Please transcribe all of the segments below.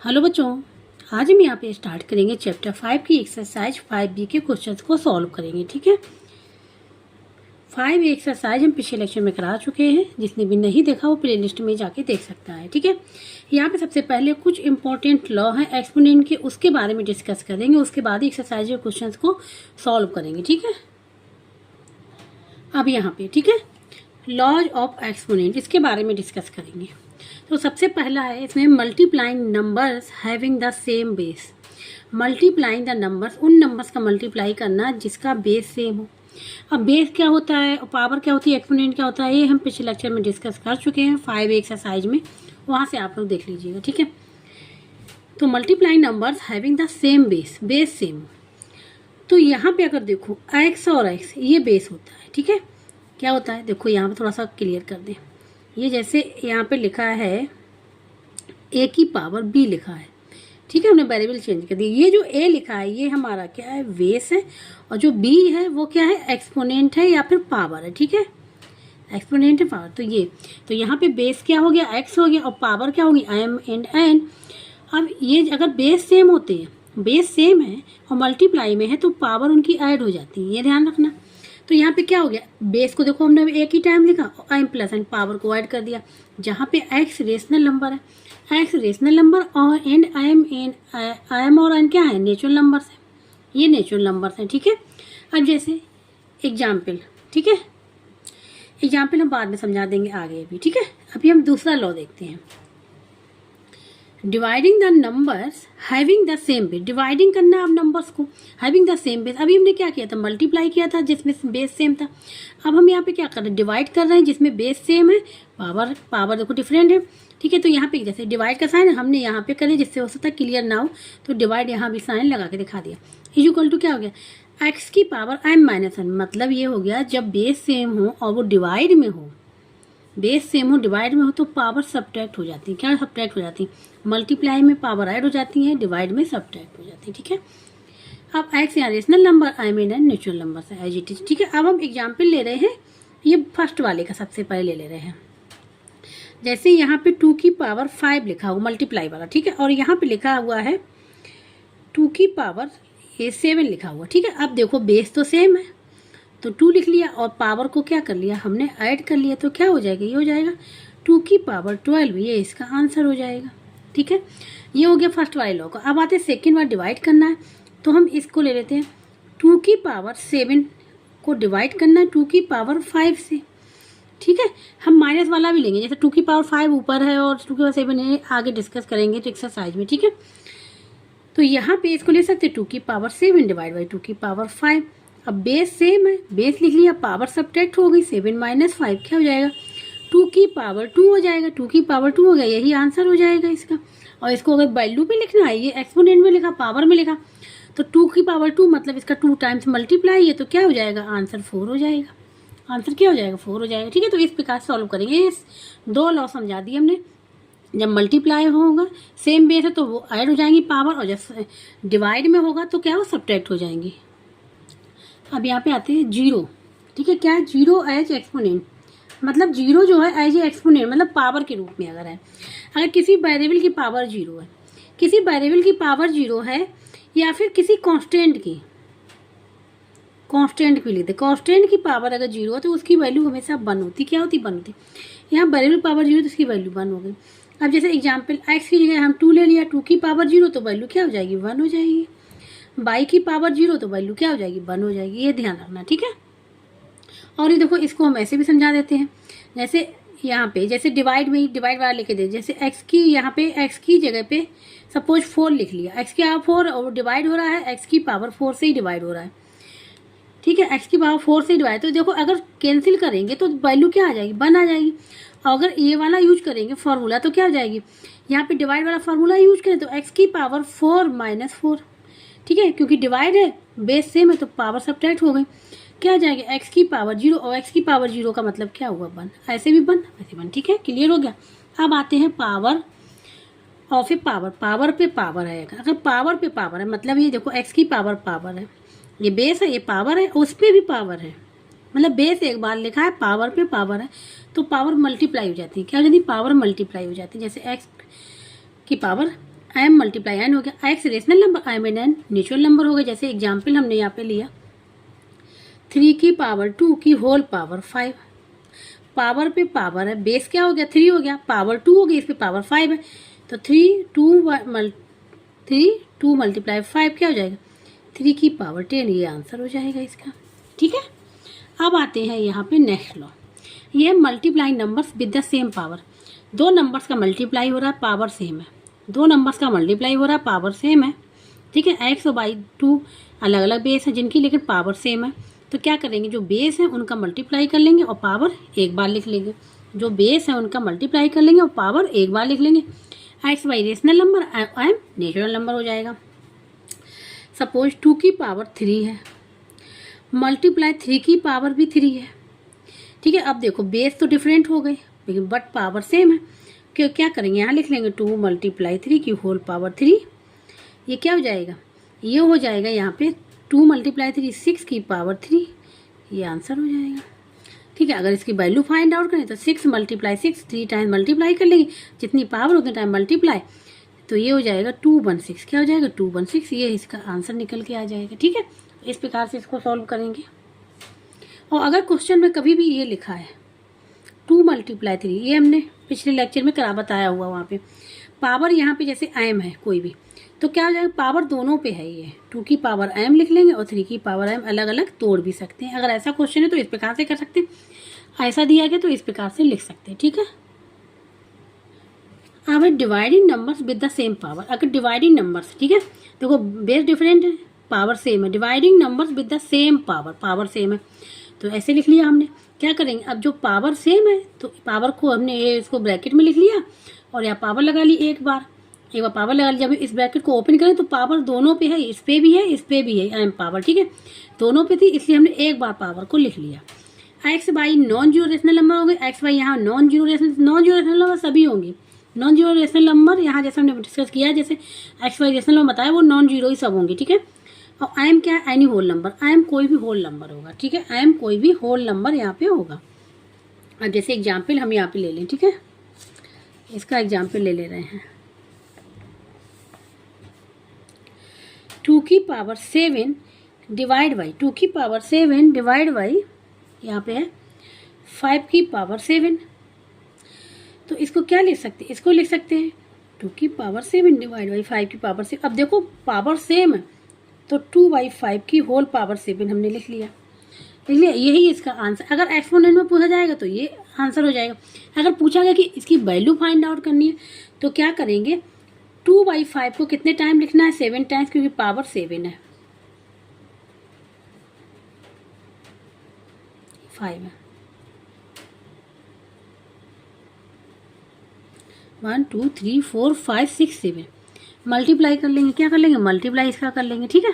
Hello बच्चों, आज हम यहाँ पे स्टार्ट करेंगे चैप्टर 5 की एक्सरसाइज 5B के क्वेश्चंस को सॉल्व करेंगे। ठीक है, 5 एक्सरसाइज हम पिछले लेक्चर में करा चुके हैं। जिसने भी नहीं देखा वो प्लेलिस्ट में जाके देख सकता है। ठीक है, यहाँ पे सबसे पहले कुछ इंपॉर्टेंट लॉ है एक्सपोनेंट के, उसके बारे में डिस्कस करेंगे। उसके बाद ही एक्सरसाइज के क्वेश्चन को सॉल्व करेंगे। ठीक है, अब यहाँ पे ठीक है लॉज ऑफ एक्सपोनेंट, इसके बारे में डिस्कस करेंगे। तो सबसे पहला है इसमें multiplying numbers having the same base. Multiplying the numbers, उन नंबर्स का मल्टीप्लाई करना जिसका बेस सेम हो। अब बेस क्या होता है और पावर क्या होती है, एक्सपोनेंट क्या होता है, ये हम पिछले लेक्चर में डिस्कस कर चुके हैं 5 एक्सरसाइज में, वहाँ से आप लोग देख लीजिएगा। ठीक है, तो multiplying numbers having the same base, base same. तो यहाँ पे अगर देखो x और x ये बेस होता है। ठीक है, क्या होता है देखो यहाँ पे थोड़ा सा क्लियर कर दें। ये जैसे यहाँ पे लिखा है a की पावर b लिखा है। ठीक है, हमने वेरिएबल चेंज कर दी। ये जो a लिखा है ये हमारा क्या है, बेस है, और जो b है वो क्या है, एक्सपोनेंट है या फिर पावर है। ठीक है, एक्सपोनेंट है, पावर। तो यहाँ पे बेस क्या हो गया, x हो गया, और पावर क्या होगी, m एंड n। अब ये अगर बेस सेम होते हैं, बेस सेम है और मल्टीप्लाई में है तो पावर उनकी ऐड हो जाती है, ये ध्यान रखना। तो यहाँ पे क्या हो गया, बेस को देखो हमने एक ही टाइम लिखा और m प्लस एन पावर को ऐड कर दिया। जहाँ पे x रेशनल नंबर है, x रेशनल नंबर और एंड m और n क्या है, नेचुरल नंबर्स है, ये नेचुरल नंबर्स हैं। ठीक है, अब जैसे एग्जाम्पल, ठीक है एग्जाम्पल हम बाद में समझा देंगे आगे भी। ठीक है, अभी हम दूसरा लॉ देखते हैं, dividing the numbers having the same base. Dividing करना अब नंबर्स को, हैविंग द सेम बेस। अभी हमने क्या किया था, मल्टीप्लाई किया था जिसमें बेस सेम था। अब हम यहाँ पे क्या कर रहे हैं, डिवाइड कर रहे हैं जिसमें बेस सेम है, पावर देखो डिफरेंट है। ठीक है, तो यहाँ पे जैसे डिवाइड का साइन हमने यहाँ पे करें जिससे हो सकता है क्लियर ना हो, तो डिवाइड यहाँ भी साइन लगा के दिखा दिया। इक्वल टू क्या हो गया, x की पावर m माइनस n। मतलब ये हो गया जब बेस सेम हो और वो डिवाइड में हो, बेस सेम हो डिवाइड में हो तो पावर सब्ट्रैक्ट हो जाती है। क्या सब्ट्रैक्ट हो जाती है, मल्टीप्लाई में पावर ऐड हो जाती है, डिवाइड में सब्ट्रैक्ट हो जाती है। ठीक है, अब x यहाँ rational number, I mean a natural number है, एज इट इज। ठीक है, अब हम एग्जाम्पल ले रहे हैं, ये फर्स्ट वाले का सबसे पहले ले रहे हैं। जैसे यहाँ पे 2 की पावर 5 लिखा हुआ मल्टीप्लाई वाला। ठीक है, और यहाँ पे लिखा हुआ है 2 की पावर 7 लिखा हुआ। ठीक है, अब देखो बेस तो सेम है तो 2 लिख लिया और पावर को क्या कर लिया हमने, ऐड कर लिया, तो क्या हो जाएगा, ये हो जाएगा 2 की पावर 12, ये इसका आंसर हो जाएगा। ठीक है, ये हो गया फर्स्ट वाले लॉ का। अब आते हैं सेकेंड बार डिवाइड करना है, तो हम इसको ले लेते हैं 2 की पावर 7 को डिवाइड करना है 2 की पावर 5 से। ठीक है, हम माइनस वाला भी लेंगे, जैसे 2 की पावर 5 ऊपर है और 2 की पावर 7 है, आगे डिस्कस करेंगे तो एक्सरसाइज में। ठीक है, तो यहाँ पे इसको ले सकते 2 की पावर 7 डिवाइड बाई 2 की पावर 5। अब बेस सेम है, बेस लिख लिया, पावर सब्ट्रैक्ट हो गई, 7 माइनस 5 क्या हो जाएगा, 2 की पावर 2 हो जाएगा। 2 की पावर 2 हो गया, यही आंसर हो जाएगा इसका। और इसको अगर वैल्यू पे लिखना है, ये एक्सपोनेंट में लिखा, पावर में लिखा, तो 2 की पावर 2 मतलब इसका 2 टाइम्स मल्टीप्लाई है, तो क्या हो जाएगा, आंसर 4 हो जाएगा। आंसर क्या हो जाएगा, 4 हो जाएगा। ठीक है, तो इस प्रकार सॉल्व करेंगे। इस 2 लॉ समझा दिए हमने। जब मल्टीप्लाई होगा सेम बेस है तो वो ऐड हो जाएंगी पावर, और जब डिवाइड में होगा तो क्या हो, सब्ट्रैक्ट हो जाएंगी। अब यहाँ पे आते हैं जीरो। ठीक है, क्या है, जीरो एज एक्सपोनेंट। मतलब जीरो जो है एज ए एक्सपोनेंट, मतलब पावर के रूप में अगर है, अगर किसी वेरिएबल की पावर जीरो है, किसी वेरिएबल की पावर जीरो है, या फिर किसी कांस्टेंट की लिखते, कांस्टेंट की पावर अगर जीरो है तो उसकी वैल्यू हमेशा 1 होती। क्या होती, 1 होती। यहाँ वेरिएबल पावर जीरो तो उसकी वैल्यू 1 हो गई। अब जैसे एग्जाम्पल x की जगह हम 2 ले लिया, 2 की पावर जीरो तो वैल्यू क्या हो जाएगी, 1 हो जाएगी। y की पावर जीरो तो वैल्यू क्या हो जाएगी, 1 हो जाएगी, ये ध्यान रखना। ठीक है, और ये देखो इसको हम ऐसे भी समझा देते हैं, जैसे यहाँ पे जैसे डिवाइड में ही डिवाइड वाला लिखे दे, जैसे x की यहाँ पे x की जगह पे सपोज 4 लिख लिया, x की पावर 4 और डिवाइड हो रहा है, x की पावर 4 से ही डिवाइड हो रहा है। ठीक है, x की पावर 4 से डिवाइड, तो देखो अगर कैंसिल करेंगे तो वैल्यू क्या आ जाएगी, 1 आ जाएगी। और अगर ये वाला यूज करेंगे फॉर्मूला तो क्या हो जाएगी, यहाँ पे डिवाइड वाला फॉर्मूला यूज करें तो x की पावर 4 माइनस 4। ठीक है, क्योंकि डिवाइड है, बेस सेम है तो पावर सब्ट्रैक्ट हो गई, क्या आ जाएगा, x की पावर 0, और x की पावर 0 का मतलब क्या हुआ, 1। ऐसे भी 1 ऐसे 1। ठीक है, क्लियर हो गया। अब आते हैं power of A power. Power पे पावर है, अगर पावर पे पावर है मतलब ये देखो x की पावर है, ये बेस है, ये पावर है, उस पर भी पावर है, मतलब बेस एक बार लिखा है, पावर पे पावर है, तो पावर मल्टीप्लाई हो जाती है। क्या हो जाती है, पावर मल्टीप्लाई हो जाती है। जैसे x की पावर m मल्टीप्लाई n हो गया। x rational number, m and n natural number हो गए। जैसे एग्जाम्पल हमने यहाँ पे लिया 3 की पावर 2 की होल पावर 5, पावर पे पावर है, बेस क्या हो गया 3 हो गया, पावर 2 हो गई, इस पे पावर 5 है, तो 3 2 मल्टीप्लाई 5 क्या हो जाएगा 3 की पावर 10, ये आंसर हो जाएगा इसका। ठीक है, अब आते हैं यहाँ पे नेक्स्ट लॉ। ये multiply numbers with the same power, दो नंबर्स का मल्टीप्लाई हो रहा है, पावर सेम है, दो नंबर्स का मल्टीप्लाई हो रहा है, पावर सेम है। ठीक है, x और बाई 2 अलग अलग बेस है जिनकी, लेकिन पावर सेम है। तो क्या करेंगे, जो बेस है उनका मल्टीप्लाई कर लेंगे और पावर एक बार लिख लेंगे। जो बेस है उनका मल्टीप्लाई कर लेंगे और पावर एक बार लिख लेंगे। x by rational number, m natural number हो जाएगा। सपोज 2 की पावर 3 है, मल्टीप्लाई 3 की पावर भी 3 है। ठीक है, अब देखो बेस तो डिफरेंट हो गए लेकिन बट पावर सेम है। क्या करेंगे, यहाँ लिख लेंगे 2 मल्टीप्लाई 3 की होल पावर 3, ये क्या हो जाएगा, ये हो जाएगा यहाँ पे 2 मल्टीप्लाई 3 6 की पावर 3, ये आंसर हो जाएगा। ठीक है, अगर इसकी वैल्यू फाइंड आउट करें तो 6 मल्टीप्लाई 6 3 टाइम मल्टीप्लाई कर लेंगे, जितनी पावर उतने टाइम मल्टीप्लाई, तो ये हो जाएगा 216, क्या हो जाएगा 216, ये इसका आंसर निकल के आ जाएगा। ठीक है, इस प्रकार से इसको सॉल्व करेंगे। और अगर क्वेश्चन में कभी भी ये लिखा है 2 मल्टीप्लाई 3, ये हमने पिछले लेक्चर में बताया हुआ, वहाँ पे पावर यहाँ पे जैसे m है कोई भी, तो क्या हो जाएगा पावर दोनों पे है, ये 2 की पावर m लिख लेंगे और 3 की पावर m अलग अलग तोड़ भी सकते हैं। अगर ऐसा क्वेश्चन है तो इस प्रकार से कर सकते हैं, ऐसा दिया गया तो इस प्रकार से लिख सकते हैं। ठीक है, अब dividing numbers with the same power, अगर डिवाइडिंग नंबर्स, ठीक है देखो बेस डिफरेंट है, पावर सेम है, dividing numbers with the same power, power same है, तो ऐसे लिख लिया हमने। क्या करेंगे, अब जो पावर सेम है तो पावर को हमने ये इसको ब्रैकेट में लिख लिया और यहाँ पावर लगा ली, एक बार पावर लगा ली। जब इस ब्रैकेट को ओपन करें तो पावर दोनों पे है, इस पे भी है इस पे भी है, एम पावर, ठीक है दोनों पे थी, इसलिए हमने एक बार पावर को लिख लिया। X by non zero rational number हो गए, एक्स बाई यहाँ नॉन जीरो रेशनल नंबर सभी होंगे, नॉन जीरो रेशनल नंबर यहाँ जैसे हमने डिस्कस किया, जैसे एक्स बाई रेशनल नंबर बताया वो नॉन जीरो ही सब होंगे। ठीक है, और आई एम क्या है, any whole number, I am कोई भी होल नंबर होगा। ठीक है, आई एम कोई भी होल नंबर यहाँ पे होगा। अब जैसे एग्जाम्पल हम यहाँ पे ले लें, ठीक है इसका एग्जाम्पल ले रहे हैं 2 की पावर 7 डिवाइड बाई 2 की पावर 7 डिवाइड बाई यहाँ पे है 5 की पावर 7, तो इसको क्या लिख सकते हैं, इसको लिख सकते हैं 2 की पावर 7 डिवाइड बाई 5 की पावर 7। अब देखो पावर सेम है तो 2/5 की होल पावर 7 हमने लिख लिया, इसलिए यही इसका आंसर। अगर एक्सपोनेंट में पूछा जाएगा तो ये आंसर हो जाएगा। अगर पूछा गया कि इसकी वैल्यू फाइंड आउट करनी है तो क्या करेंगे, 2/5 को कितने टाइम लिखना है, 7 टाइम्स, क्योंकि पावर 7 है, 5 है। 1 2 3 4 5 6 7 मल्टीप्लाई कर लेंगे, क्या कर लेंगे मल्टीप्लाई इसका कर लेंगे। ठीक है,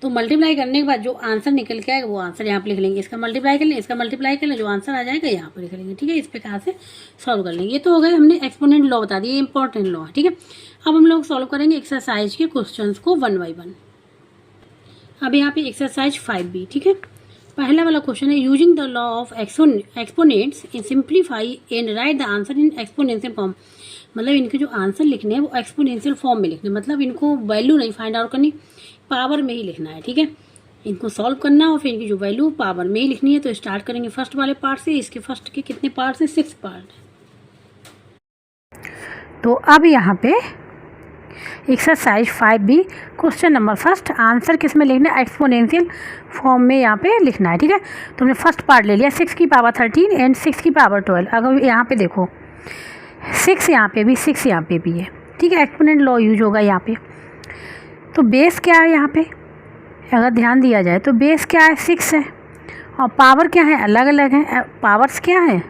तो मल्टीप्लाई करने के बाद जो आंसर निकल के आएगा वो आंसर यहाँ पे लिख लेंगे, इसका मल्टीप्लाई कर लेंगे, इसका मल्टीप्लाई कर लेंगे, जो आंसर आ जाएगा यहाँ पे लिख लेंगे। ठीक है, इस प्रकार से सॉल्व कर लेंगे। ये तो हो गए हमने एक्सपोनेंट लॉ बता दिए, इंपॉर्टेंट लॉ है। ठीक है, अब हम लोग सॉल्व करेंगे एक्सरसाइज के क्वेश्चंस को 1 बाई 1। अब यहाँ पे एक्सरसाइज 5B। ठीक है, पहला वाला क्वेश्चन है using the law of exponents in simplify and right the answer in exponential form. मतलब इनके जो आंसर लिखने हैं वो एक्सपोनेंशियल फॉर्म में लिखने, मतलब इनको वैल्यू नहीं फाइंड आउट करनी, पावर में ही लिखना है। ठीक है, इनको सॉल्व करना और फिर इनकी जो वैल्यू पावर में ही लिखनी है। तो स्टार्ट करेंगे फर्स्ट वाले पार्ट से। इसके फर्स्ट के कितने पार्ट हैं, 6 पार्ट। तो अब यहाँ पे exercise 5B question number first, answer किस में लिखना है, एक्सपोनेंशियल फॉर्म में यहाँ पे लिखना है। ठीक है, तो हमने फर्स्ट पार्ट ले लिया 6 की पावर 13 एंड 6 की पावर 12। अगर यहाँ पे देखो 6 यहाँ पे भी 6 यहाँ पे भी है। ठीक है, एक्सपोनेंट लॉ यूज होगा यहाँ पे। तो बेस क्या है यहाँ पे, अगर ध्यान दिया जाए तो बेस क्या है 6 है और पावर क्या है अलग अलग है। पावर्स क्या है,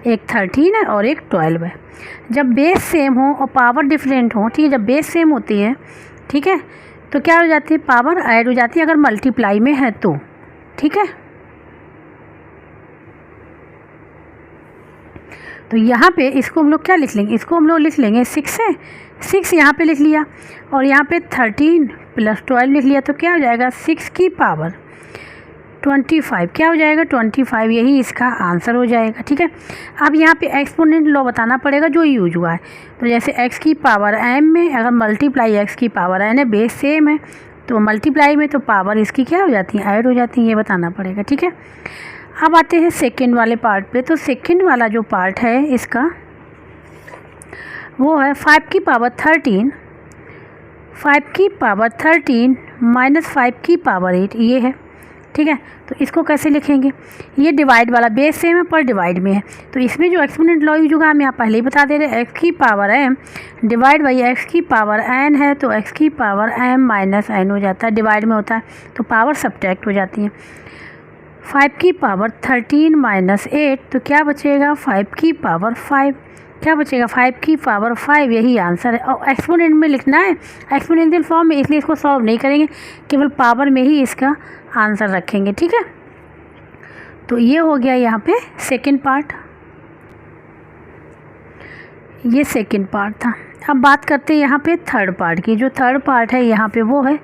एक 13 है और एक 12 है। जब बेस सेम हो और पावर डिफरेंट हो, ठीक है जब बेस सेम होती है, ठीक है तो क्या हो जाती है, पावर ऐड हो जाती है अगर मल्टीप्लाई में है तो। ठीक है, तो यहाँ पे इसको हम लोग क्या लिख लेंगे, इसको हम लोग लिख लेंगे 6 है, 6 यहाँ पे लिख लिया और यहाँ पे 13 + 12 लिख लिया, तो क्या हो जाएगा 6 की पावर 25 क्या हो जाएगा 25, यही इसका आंसर हो जाएगा। ठीक है, अब यहाँ पे एक्सपोनेंट लॉ बताना पड़ेगा जो यूज हुआ है। तो जैसे x की पावर m में अगर मल्टीप्लाई x की पावर n है, बेस सेम है, तो मल्टीप्लाई में तो पावर इसकी क्या हो जाती है, ऐड हो जाती है, ये बताना पड़ेगा। ठीक है, अब आते हैं सेकेंड वाले पार्ट पे। तो सेकेंड वाला जो पार्ट है इसका वो है 5 की पावर 13, 5 की पावर 13 माइनस 5 की पावर 8, ये है। ठीक है, तो इसको कैसे लिखेंगे, ये डिवाइड वाला बेस सेम है पर डिवाइड में है, तो इसमें जो एक्सपोनेंट लॉ यूज होगा हम यहाँ पहले ही बता दे रहे हैं, x की power m divide by x की पावर n है, तो x की पावर m माइनस n हो जाता है, डिवाइड में होता है तो पावर सब्ट्रैक्ट हो जाती है। 5 की पावर 13 माइनस 8, तो क्या बचेगा 5 की पावर 5, क्या बचेगा 5 की पावर 5, यही आंसर है। और एक्सपोनेंट में लिखना है, एक्सपोनेंशियल फॉर्म में, इसलिए इसको सॉल्व नहीं करेंगे, केवल पावर में ही इसका आंसर रखेंगे। ठीक है, तो ये हो गया यहाँ पे सेकंड पार्ट, ये सेकंड पार्ट था। अब बात करते हैं यहाँ पे थर्ड पार्ट की। जो थर्ड पार्ट है यहाँ पे वो है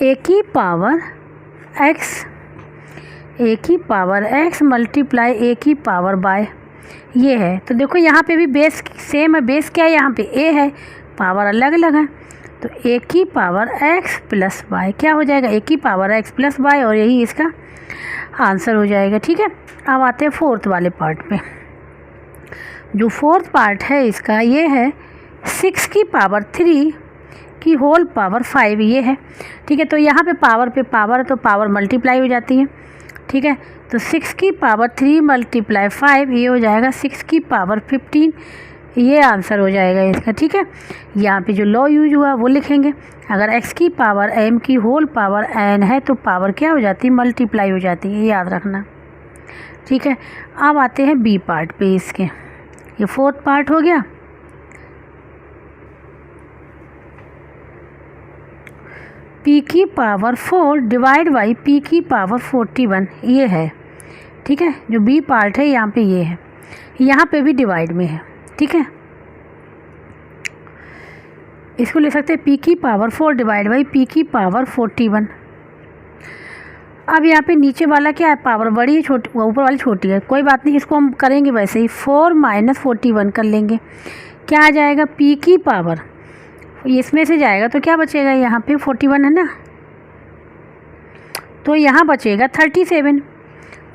a की पावर x मल्टीप्लाई a की पावर बाय, ये है। तो देखो यहाँ पे भी बेस सेम है, बेस क्या है यहाँ पे a है, पावर अलग अलग है, तो a की पावर x प्लस वाई क्या हो जाएगा, a की पावर x प्लस वाई, और यही इसका आंसर हो जाएगा। ठीक है, अब आते हैं फोर्थ वाले पार्ट पे। जो फोर्थ पार्ट है इसका ये है 6 की पावर 3 की होल पावर 5, ये है। ठीक है, तो यहाँ पे पावर है तो पावर मल्टीप्लाई हो जाती है। ठीक है, तो 6 की पावर 3 मल्टीप्लाई 5, ये हो जाएगा 6 की पावर 15, ये आंसर हो जाएगा इसका। ठीक है, यहाँ पे जो लॉ यूज हुआ वो लिखेंगे, अगर x की पावर m की होल पावर n है तो पावर क्या हो जाती है, मल्टीप्लाई हो जाती है, याद रखना। ठीक है, अब आते हैं बी पार्ट पे इसके, ये फोर्थ पार्ट हो गया। p की पावर 4 डिवाइड बाई p की पावर 41, ये है। ठीक है, जो बी पार्ट है यहाँ पे ये है, यहाँ पे भी डिवाइड में है। ठीक है, इसको ले सकते हैं p की पावर 4 डिवाइड बाई p की पावर 41। अब यहाँ पे नीचे वाला क्या है, पावर बड़ी है छोटी, ऊपर वाली छोटी है, कोई बात नहीं, इसको हम करेंगे वैसे ही, 4 माइनस 41 कर लेंगे, क्या आ जाएगा p की पावर, इसमें से जाएगा तो क्या बचेगा, यहाँ पे 41 है ना, तो यहाँ बचेगा 37,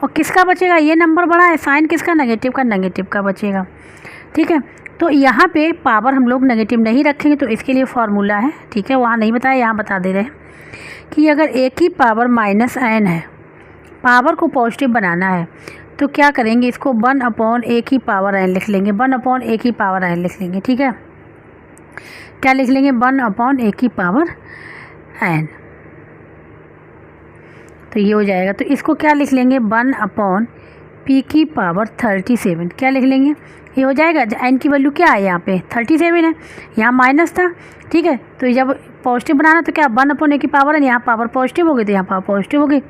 और किसका बचेगा, ये नंबर बड़ा है, साइन किसका, नेगेटिव का बचेगा। ठीक है, तो यहाँ पे पावर हम लोग नेगेटिव नहीं रखेंगे, तो इसके लिए फार्मूला है। ठीक है, वहाँ नहीं बताया, यहाँ बता दे रहे हैं कि अगर a की पावर माइनस n है, पावर को पॉजिटिव बनाना है, तो क्या करेंगे, इसको 1/a की पावर n लिख लेंगे, 1/a की पावर n लिख लेंगे। ठीक है, क्या लिख लेंगे, 1/a की पावर n, तो ये हो जाएगा। तो इसको क्या लिख लेंगे, 1/p की पावर 37, क्या लिख लेंगे, ये हो जाएगा। n की वैल्यू क्या है, यहाँ पे 37 है, यहाँ माइनस था। ठीक है, तो जब पॉजिटिव बनाना तो क्या 1/a की पावर है, यहाँ पावर पॉजिटिव हो गई तो यहाँ पावर पॉजिटिव हो गई,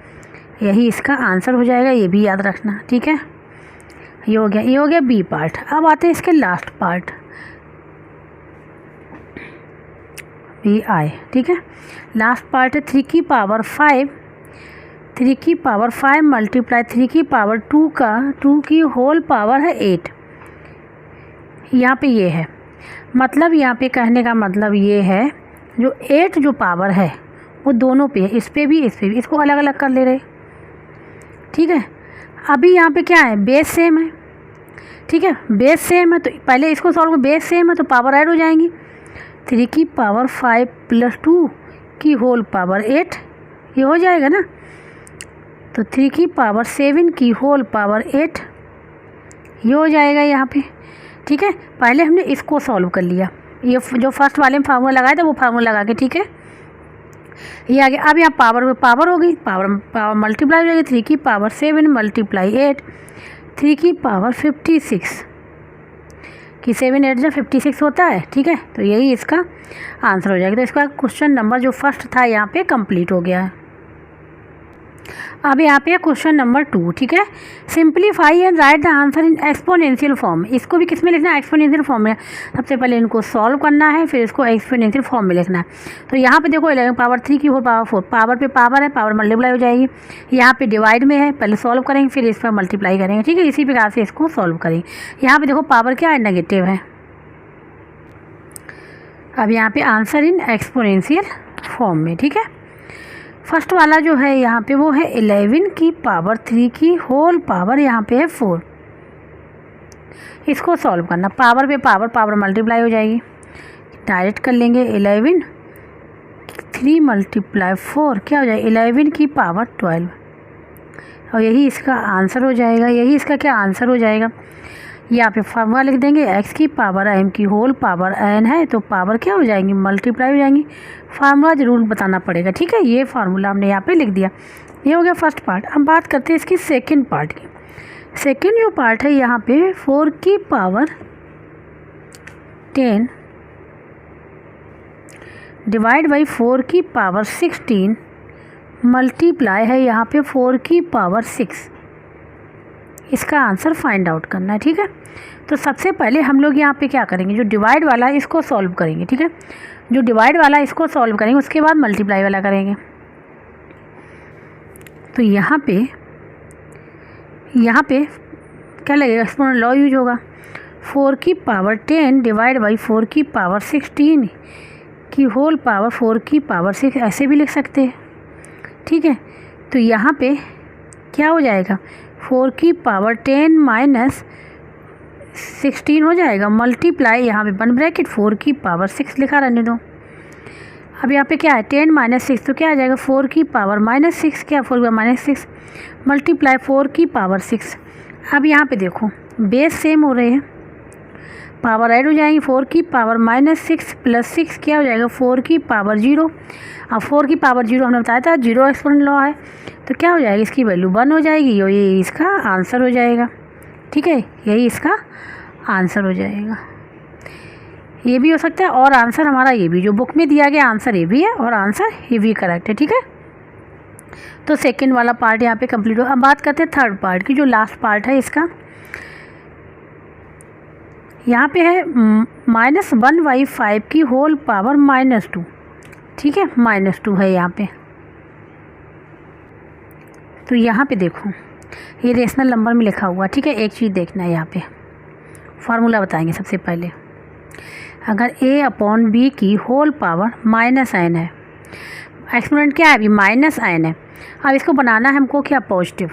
यही इसका आंसर हो जाएगा, ये भी याद रखना। ठीक है, ये हो गया बी पार्ट। अब आते हैं इसके लास्ट पार्ट, बी आई। ठीक है, लास्ट पार्ट है 3 की पावर 5, 3 की पावर 5 मल्टीप्लाई 3 की पावर 2 का 2 की होल पावर है 8, यहाँ पे ये है। मतलब यहाँ पे कहने का मतलब ये है, जो 8 जो पावर है वो दोनों पे है, इस पे भी, इसको अलग अलग कर ले रहे। ठीक है, अभी यहाँ पे क्या है, बेस सेम है। ठीक है, बेस सेम है तो पहले इसको सॉल्व कर, बेस सेम है तो पावर ऐड हो जाएंगी, 3 की पावर 5 प्लस 2 की होल पावर 8, ये हो जाएगा ना, तो 3 की पावर 7 की होल पावर 8, ये हो जाएगा यहाँ पे। ठीक है, पहले हमने इसको सॉल्व कर लिया, ये जो फर्स्ट वाले में फार्मूला लगाया था वो फार्मूला लगा के। ठीक है, ये आ गया। अब यहाँ पावर हो गई, पावर मल्टीप्लाई हो जाएगी, 3 की पावर 7 मल्टीप्लाई 8, 3 की पावर 56 कि 7 8 जो 56 होता है। ठीक है, तो यही इसका आंसर हो जाएगा। तो इसका क्वेश्चन नंबर जो फर्स्ट था यहाँ पे कंप्लीट हो गया है। अब यहाँ पे क्वेश्चन नंबर 2, ठीक है। Simplify and right the answer in exponential form. इसको भी किस में लिखना है? एक्सपोनेंशियल फॉर्म में। सबसे पहले इनको सॉल्व करना है, फिर इसको एक्सपोनेंशियल फॉर्म में लिखना है। तो यहाँ पे देखो 11 पावर 3 की होल पावर 4, पावर पे पावर है, पावर मल्टीप्लाई हो जाएगी। यहाँ पे डिवाइड में है, पहले सॉल्व करेंगे फिर इस पर मल्टीप्लाई करेंगे, ठीक है। इसी प्रकार से इसको सॉल्व करेंगे। यहाँ पे देखो पावर क्या है? नेगेटिव है। अब यहाँ पे आंसर इन एक्सपोनेंशियल फॉर्म में, ठीक है। फर्स्ट वाला जो है यहाँ पे वो है 11 की पावर 3 की होल पावर, यहाँ पे है 4। इसको सॉल्व करना, पावर पे पावर, पावर मल्टीप्लाई हो जाएगी, डायरेक्ट कर लेंगे। 11 3 मल्टीप्लाई 4 क्या हो जाएगा? 11 की पावर 12, और यही इसका आंसर हो जाएगा। यही इसका क्या आंसर हो जाएगा? यहाँ पे फार्मूला लिख देंगे, x की पावर m की होल पावर n है, तो पावर क्या हो जाएंगी? मल्टीप्लाई हो जाएंगी। फार्मूला ज़रूर बताना पड़ेगा, ठीक है। ये फार्मूला हमने यहाँ पे लिख दिया। ये हो गया फर्स्ट पार्ट। अब बात करते हैं इसकी सेकंड पार्ट की। सेकंड जो पार्ट है यहाँ पे 4 की पावर 10 डिवाइड बाई 4 की पावर 16 मल्टीप्लाई है यहाँ पे 4 की पावर 6। इसका आंसर फाइंड आउट करना है, ठीक है। तो सबसे पहले हम लोग यहाँ पे क्या करेंगे? जो डिवाइड वाला है इसको सॉल्व करेंगे, ठीक है। जो डिवाइड वाला है इसको सॉल्व करेंगे, उसके बाद मल्टीप्लाई वाला करेंगे। तो यहाँ पे क्या लगेगा? एक्सपोनेंशियल लॉ यूज होगा। 4 की पावर 10 डिवाइड बाई 4 की पावर 16 की होल पावर 4 की पावर 6, ऐसे भी लिख सकते हैं, ठीक है। तो यहाँ पे क्या हो जाएगा? 4 की पावर 10 माइनस 16 हो जाएगा, मल्टीप्लाई यहाँ पे 1 ब्रैकेट 4 की पावर 6 लिखा रहने दो। अब यहाँ पे क्या है? 10 माइनस 6, तो क्या आ जाएगा? 4 की पावर माइनस 6, क्या 4 की माइनस 6 मल्टीप्लाई 4 की पावर 6। अब यहाँ पे देखो बेस सेम हो रहे हैं, पावर ऐड हो जाएंगी। 4 की पावर माइनस 6 प्लस 6 क्या हो जाएगा? 4 की पावर 0। अब 4 की पावर 0 हमने बताया था 0 एक्सपोनेंशियल लॉ है, तो क्या हो जाएगा? इसकी वैल्यू 1 हो जाएगी, और ये इसका आंसर हो जाएगा, ठीक है। यही इसका आंसर हो जाएगा। ये भी हो सकता है, और आंसर हमारा ये भी जो बुक में दिया गया आंसर ये भी है, और आंसर ये भी करेक्ट है, ठीक है। तो सेकंड वाला पार्ट यहाँ पे कंप्लीट हो। अब बात करते हैं थर्ड पार्ट की, जो लास्ट पार्ट है इसका। यहाँ पे है -1/5 की होल पावर -2, ठीक है। -2 है यहाँ पे। तो यहाँ पे देखो ये रेशनल नंबर में लिखा हुआ, ठीक है। एक चीज़ देखना है, यहाँ पे फार्मूला बताएंगे सबसे पहले। अगर a/b की होल पावर -n है, एक्सपोनेंट क्या है? अभी -n है। अब इसको बनाना है हमको क्या? पॉजिटिव,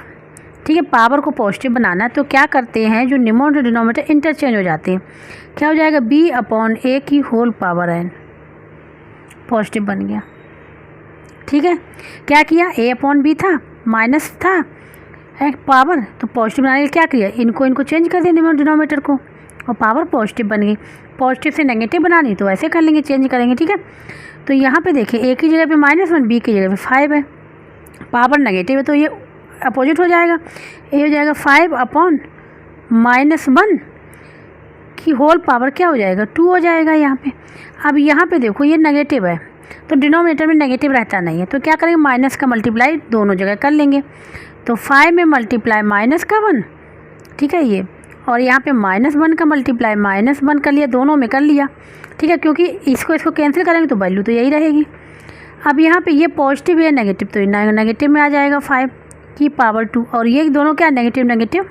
ठीक है। पावर को पॉजिटिव बनाना है, तो क्या करते हैं? जो न्यूमरेटर डिनोमिनेटर इंटरचेंज हो जाते हैं। क्या हो जाएगा? b/a की होल पावर n, पॉजिटिव बन गया, ठीक है। क्या किया? a/b था, माइनस था एक पावर, तो पॉजिटिव बनाने के लिए क्या किया? इनको चेंज कर दिया न्यूमरेटर डिनोमिनेटर को, और पावर पॉजिटिव बन गई। पॉजिटिव से नेगेटिव बनानी तो ऐसे कर लेंगे, चेंज करेंगे, ठीक है। तो यहाँ पे देखिए a की जगह पे -1, b की जगह पे 5 है, पावर नेगेटिव है, तो ये अपोजिट हो जाएगा। ये हो जाएगा 5/-1 की होल पावर क्या हो जाएगा? 2 हो जाएगा यहाँ पे। अब यहाँ पे देखो ये नेगेटिव है, तो डिनोमिनेटर में नेगेटिव रहता नहीं है, तो क्या करेंगे? माइनस का मल्टीप्लाई दोनों जगह कर लेंगे। तो 5 में मल्टीप्लाई -1, ठीक है ये, और यहाँ पे -1 का मल्टीप्लाई -1 कर लिया, दोनों में कर लिया, ठीक है। क्योंकि इसको कैंसिल करेंगे तो वैल्यू तो यही रहेगी। अब यहाँ पे ये पॉजिटिव है नेगेटिव, तो नेगेटिव में आ जाएगा 5 की पावर 2, और ये दोनों क्या? नेगेटिव।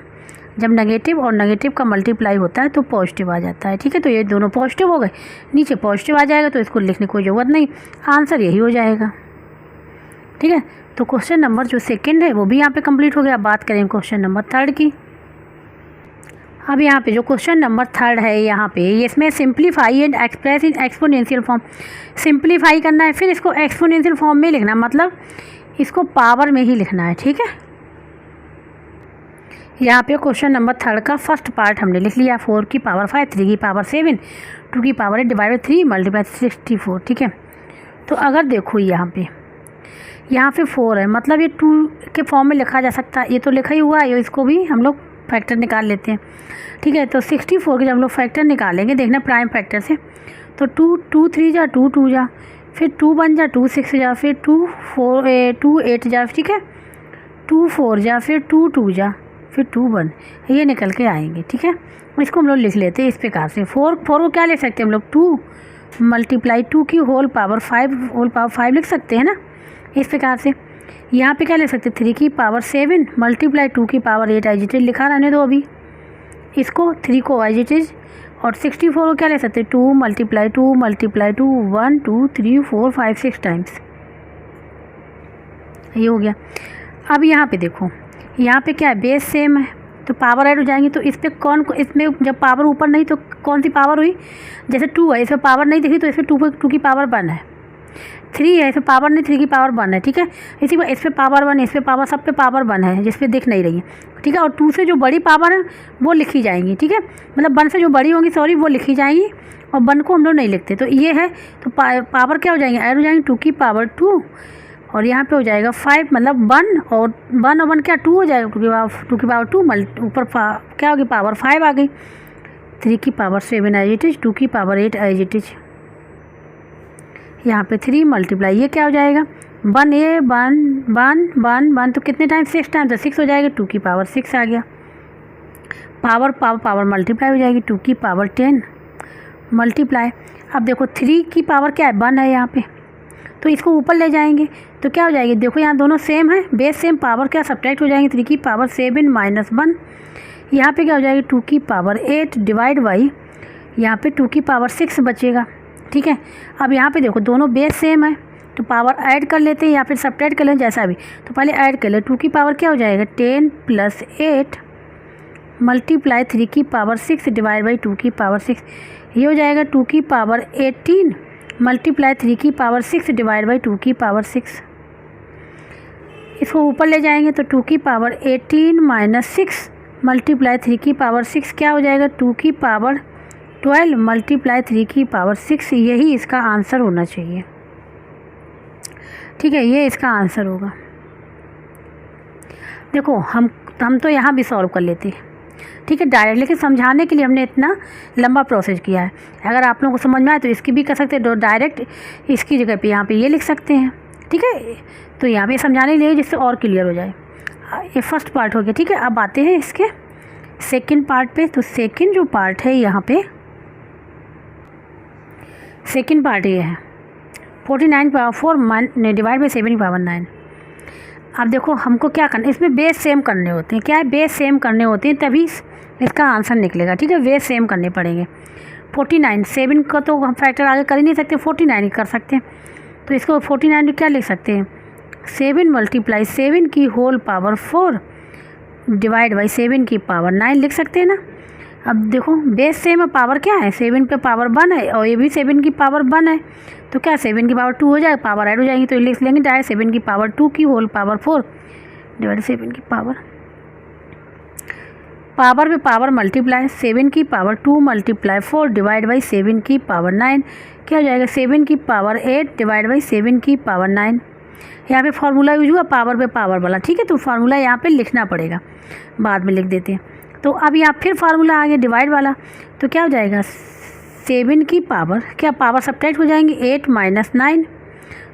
जब नेगेटिव और नेगेटिव का मल्टीप्लाई होता है तो पॉजिटिव आ जाता है, ठीक है। तो ये दोनों पॉजिटिव हो गए, नीचे पॉजिटिव आ जाएगा, तो इसको लिखने की कोई ज़रूरत नहीं, आंसर यही हो जाएगा, ठीक है। तो क्वेश्चन नंबर जो सेकंड है वो भी यहाँ पे कंप्लीट हो गया। बात करें क्वेश्चन नंबर थर्ड की। अब यहाँ पे जो क्वेश्चन नंबर थर्ड है, यहाँ पे इसमें simplify and express in exponential form. Simplify करना है, फिर इसको एक्सपोनेंशियल फॉर्म में लिखना, मतलब इसको पावर में ही लिखना है, ठीक है। यहाँ पे क्वेश्चन नंबर थर्ड का फर्स्ट पार्ट हमने लिख लिया। 4 की पावर 5, 3 की पावर 7, 2 की पावर 8 डिवाइड 3 मल्टीप्लाई 64, ठीक है। तो अगर देखो यहाँ पे 4 है, मतलब ये 2 के फॉर्म में लिखा जा सकता है, ये तो लिखा ही हुआ है, इसको भी हम लोग फैक्टर निकाल लेते हैं, ठीक है। तो 64 के जब हम लोग फैक्टर निकालेंगे, देखना प्राइम फैक्टर से, तो 2 3 जा 2 जा, फिर 2 1 जा 2 6 जा, फिर 2 4 2 8 जा, ठीक है। 2 4 जा, फिर 2 2 जा, फिर 2 1, ये निकल के आएंगे। ठीक है, इसको हम लोग लिख लेते हैं इस प्रकार से। 4 को क्या लिख सकते हैं हम लोग, 2 मल्टीप्लाई 2 की होल पावर 5 लिख सकते हैं ना, इस प्रकार से। यहाँ पे क्या लिख सकते हैं, 3 की पावर 7 मल्टीप्लाई 2 की पावर 8 एज इट इज लिखा रहने दो अभी इसको, 3 को एज इट इज। और 64 को क्या ले सकते हैं, 2 मल्टीप्लाई 2 1 2 3 4 5 6 टाइम्स, ये हो गया। अब यहाँ पे देखो, यहाँ पे क्या है, बेस सेम है तो पावर ऐड हो जाएंगी। तो इस पर इसमें जब पावर ऊपर नहीं तो कौन सी पावर हुई, जैसे 2 है इसमें पावर नहीं दिखी तो इसमें 2 की पावर 1 है। 3 है इसमें पावर नहीं, 3 की पावर 1 है। ठीक है, इसी पर इस पर पावर 1 है, इस पर पावर, सब पे पावर 1 है जिस पे दिख नहीं रही है। ठीक है, और 2 से जो बड़ी पावर है वो लिखी जाएंगी। ठीक है, मतलब 1 से जो बड़ी होंगी सॉरी वो लिखी जाएंगी, और 1 को हम लोग नहीं लिखते। तो ये है, तो पावर क्या हो जाएंगे, ऐड हो जाएंगे, 2 की पावर 2, और यहाँ पे हो जाएगा 5, मतलब 1 और 1 क्या 2 हो जाएगा, 2 की पावर 2 ऊपर क्या होगी, पावर 5 आ गई। 3 की पावर 7 एज इट इज, 2 की पावर 8 एज इट इज। यहाँ पे 3 मल्टीप्लाई ये क्या हो जाएगा, 1 ये 1 तो कितने टाइम, 6 टाइम, तो 6 हो जाएगा, 2 की पावर 6 आ गया। पावर मल्टीप्लाई हो जाएगी, 2 की पावर 10 मल्टीप्लाई। अब देखो 3 की पावर क्या है, 1 है यहाँ पे, तो इसको ऊपर ले जाएंगे तो क्या हो जाएगी, देखो यहाँ दोनों सेम है, बेस सेम, पावर क्या सब्ट्रैक्ट हो जाएंगे, 3 की पावर 7 माइनस 1। यहाँ पे क्या हो जाएगी, 2 की पावर 8 डिवाइड बाई, यहाँ पे 2 की पावर 6 बचेगा। ठीक है, अब यहाँ पे देखो दोनों बेस सेम है तो पावर ऐड कर लेते हैं या फिर सब्ट्रैक्ट कर लें, जैसा भी। तो पहले ऐड कर ले, 2 की पावर क्या हो जाएगा, 10 प्लस 8 मल्टीप्लाई 3 की पावर 6 डिवाइड बाई 2 की पावर 6, ये हो जाएगा 2 की पावर 18 मल्टीप्लाई 3 की पावर 6 डिवाइड बाई 2 की पावर 6। इसको ऊपर ले जाएंगे तो 2 की पावर 18 माइनस 6 मल्टीप्लाई 3 की पावर 6 क्या हो जाएगा, 2 की पावर 12 मल्टीप्लाई 3 की पावर 6। यही इसका आंसर होना चाहिए। ठीक है, ये इसका आंसर होगा। देखो हम तो यहाँ भी सॉल्व कर लेते हैं। ठीक है, डायरेक्ट, लेकिन समझाने के लिए हमने इतना लंबा प्रोसेस किया है। अगर आप लोगों को समझ में आए तो इसकी भी कर सकते हैं, डायरेक्ट इसकी जगह पे यहाँ पे ये लिख सकते हैं। ठीक है, तो यहाँ पे समझाने के लिए जिससे और क्लियर हो जाए। ये फर्स्ट पार्ट हो गया। ठीक है, अब आते हैं इसके सेकंड पार्ट पे। तो सेकंड जो पार्ट है यहाँ पे, सेकंड पार्ट ये है 49 पावर 4 डिवाइड बाई 7 पावर 9। अब देखो हमको क्या करना, इसमें बेस सेम करने होते हैं। क्या है, बेस सेम करने होते हैं तभी इसका आंसर निकलेगा। ठीक है, बेस सेम करने पड़ेंगे। 49 7 का तो हम फैक्टर आगे कर ही नहीं सकते, 49 कर सकते हैं। तो इसको 49 क्या लिख सकते हैं, 7 मल्टीप्लाई 7 की होल पावर 4 डिवाइड बाई 7 की पावर 9 लिख सकते हैं ना। अब देखो बेस सेम है, पावर क्या है, 7 पे पावर 1 है और ये भी 7 की पावर 1 है, तो क्या 7 की पावर 2 हो जाएगा, पावर ऐड हो जाएंगी, तो लिख लेंगे डायरेक्ट 7 की पावर 2 की होल पावर 4 डिवाइड 7 की पावर पे पावर मल्टीप्लाई 7 की पावर 2 मल्टीप्लाई 4 डिवाइड बाई 7 की पावर 9 क्या हो जाएगा, 7 की पावर 8 डिवाइड बाई 7 की पावर 9। यहाँ पे फार्मूला यूज हुआ पावर पे पावर वाला। ठीक है, तो फार्मूला यहाँ पे लिखना पड़ेगा, बाद में लिख देते हैं। तो अब यहाँ फिर फार्मूला आ गया डिवाइड वाला, तो क्या हो जाएगा, 7 की पावर क्या पावर सब्ट्रैक्ट हो जाएंगे 8 माइनस 9,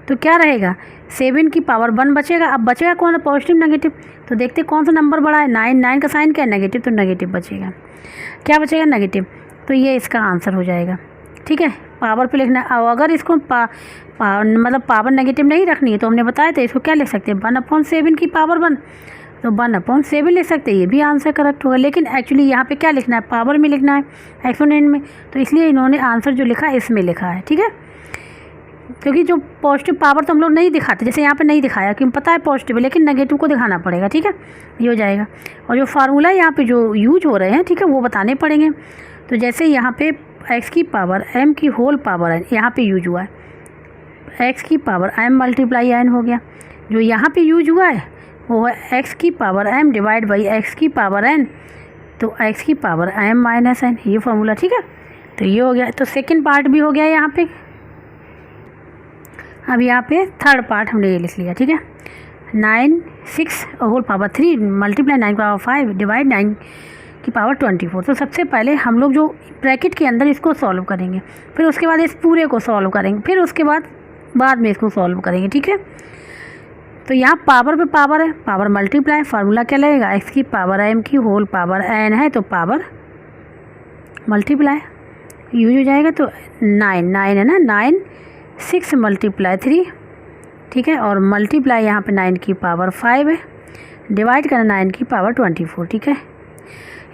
तो क्या रहेगा 7 की पावर 1 बचेगा। अब बचेगा कौन सा, पॉजिटिव नेगेटिव, तो देखते कौन सा नंबर बड़ा है, 9 का साइन क्या है नेगेटिव, तो नेगेटिव बचेगा। क्या बचेगा, नेगेटिव, तो ये इसका आंसर हो जाएगा। ठीक है, पावर पे लिखना। और अगर इसको मतलब पावर नेगेटिव नहीं रखनी है तो हमने बताया था इसको क्या लिख सकते हैं, 1/7 की पावर 1, तो 1/7 लिख सकते हैं, ये भी आंसर करेक्ट होगा। लेकिन एक्चुअली यहाँ पे क्या लिखना है, पावर में लिखना है, एक्सपोनेंट में, तो इसलिए इन्होंने आंसर जो लिखा है इसमें लिखा है। ठीक है, क्योंकि जो पॉजिटिव पावर तो हम लोग नहीं दिखाते, जैसे यहाँ पे नहीं दिखाया क्योंकि पता है पॉजिटिव है, लेकिन नेगेटिव को दिखाना पड़ेगा। ठीक है, ये हो जाएगा। और जो फार्मूला यहाँ पे जो यूज हो रहे हैं, ठीक है, वो बताने पड़ेंगे। तो जैसे यहाँ पे x की पावर m की होल पावर n यहाँ पे यूज हुआ है, x की पावर m मल्टीप्लाई n हो गया। जो यहाँ पे यूज हुआ है वो है x की power m divide by x की पावर n, तो x की पावर m माइनस n, ये फार्मूला। ठीक है, तो ये हो गया। तो सेकंड पार्ट भी हो गया यहाँ पे। अब यहाँ पे थर्ड पार्ट हमने ये लिख लिया। ठीक है, 9 6 whole power 3 multiply 9 power 5 divide 9 की पावर 24। तो सबसे पहले हम लोग जो ब्रैकेट के अंदर इसको सॉल्व करेंगे, फिर उसके बाद इस पूरे को सॉल्व करेंगे, फिर उसके बाद में इसको सॉल्व करेंगे। ठीक है, तो यहाँ पावर पे पावर है, पावर मल्टीप्लाई, फार्मूला क्या लगेगा, एक्स की पावर m की होल पावर n है तो पावर मल्टीप्लाई यूज हो जाएगा। तो 9 है ना, 9 6 मल्टीप्लाई 3, ठीक है, और मल्टीप्लाई यहाँ पे 9 की पावर 5 है, डिवाइड करना 9 की पावर 24, ठीक है।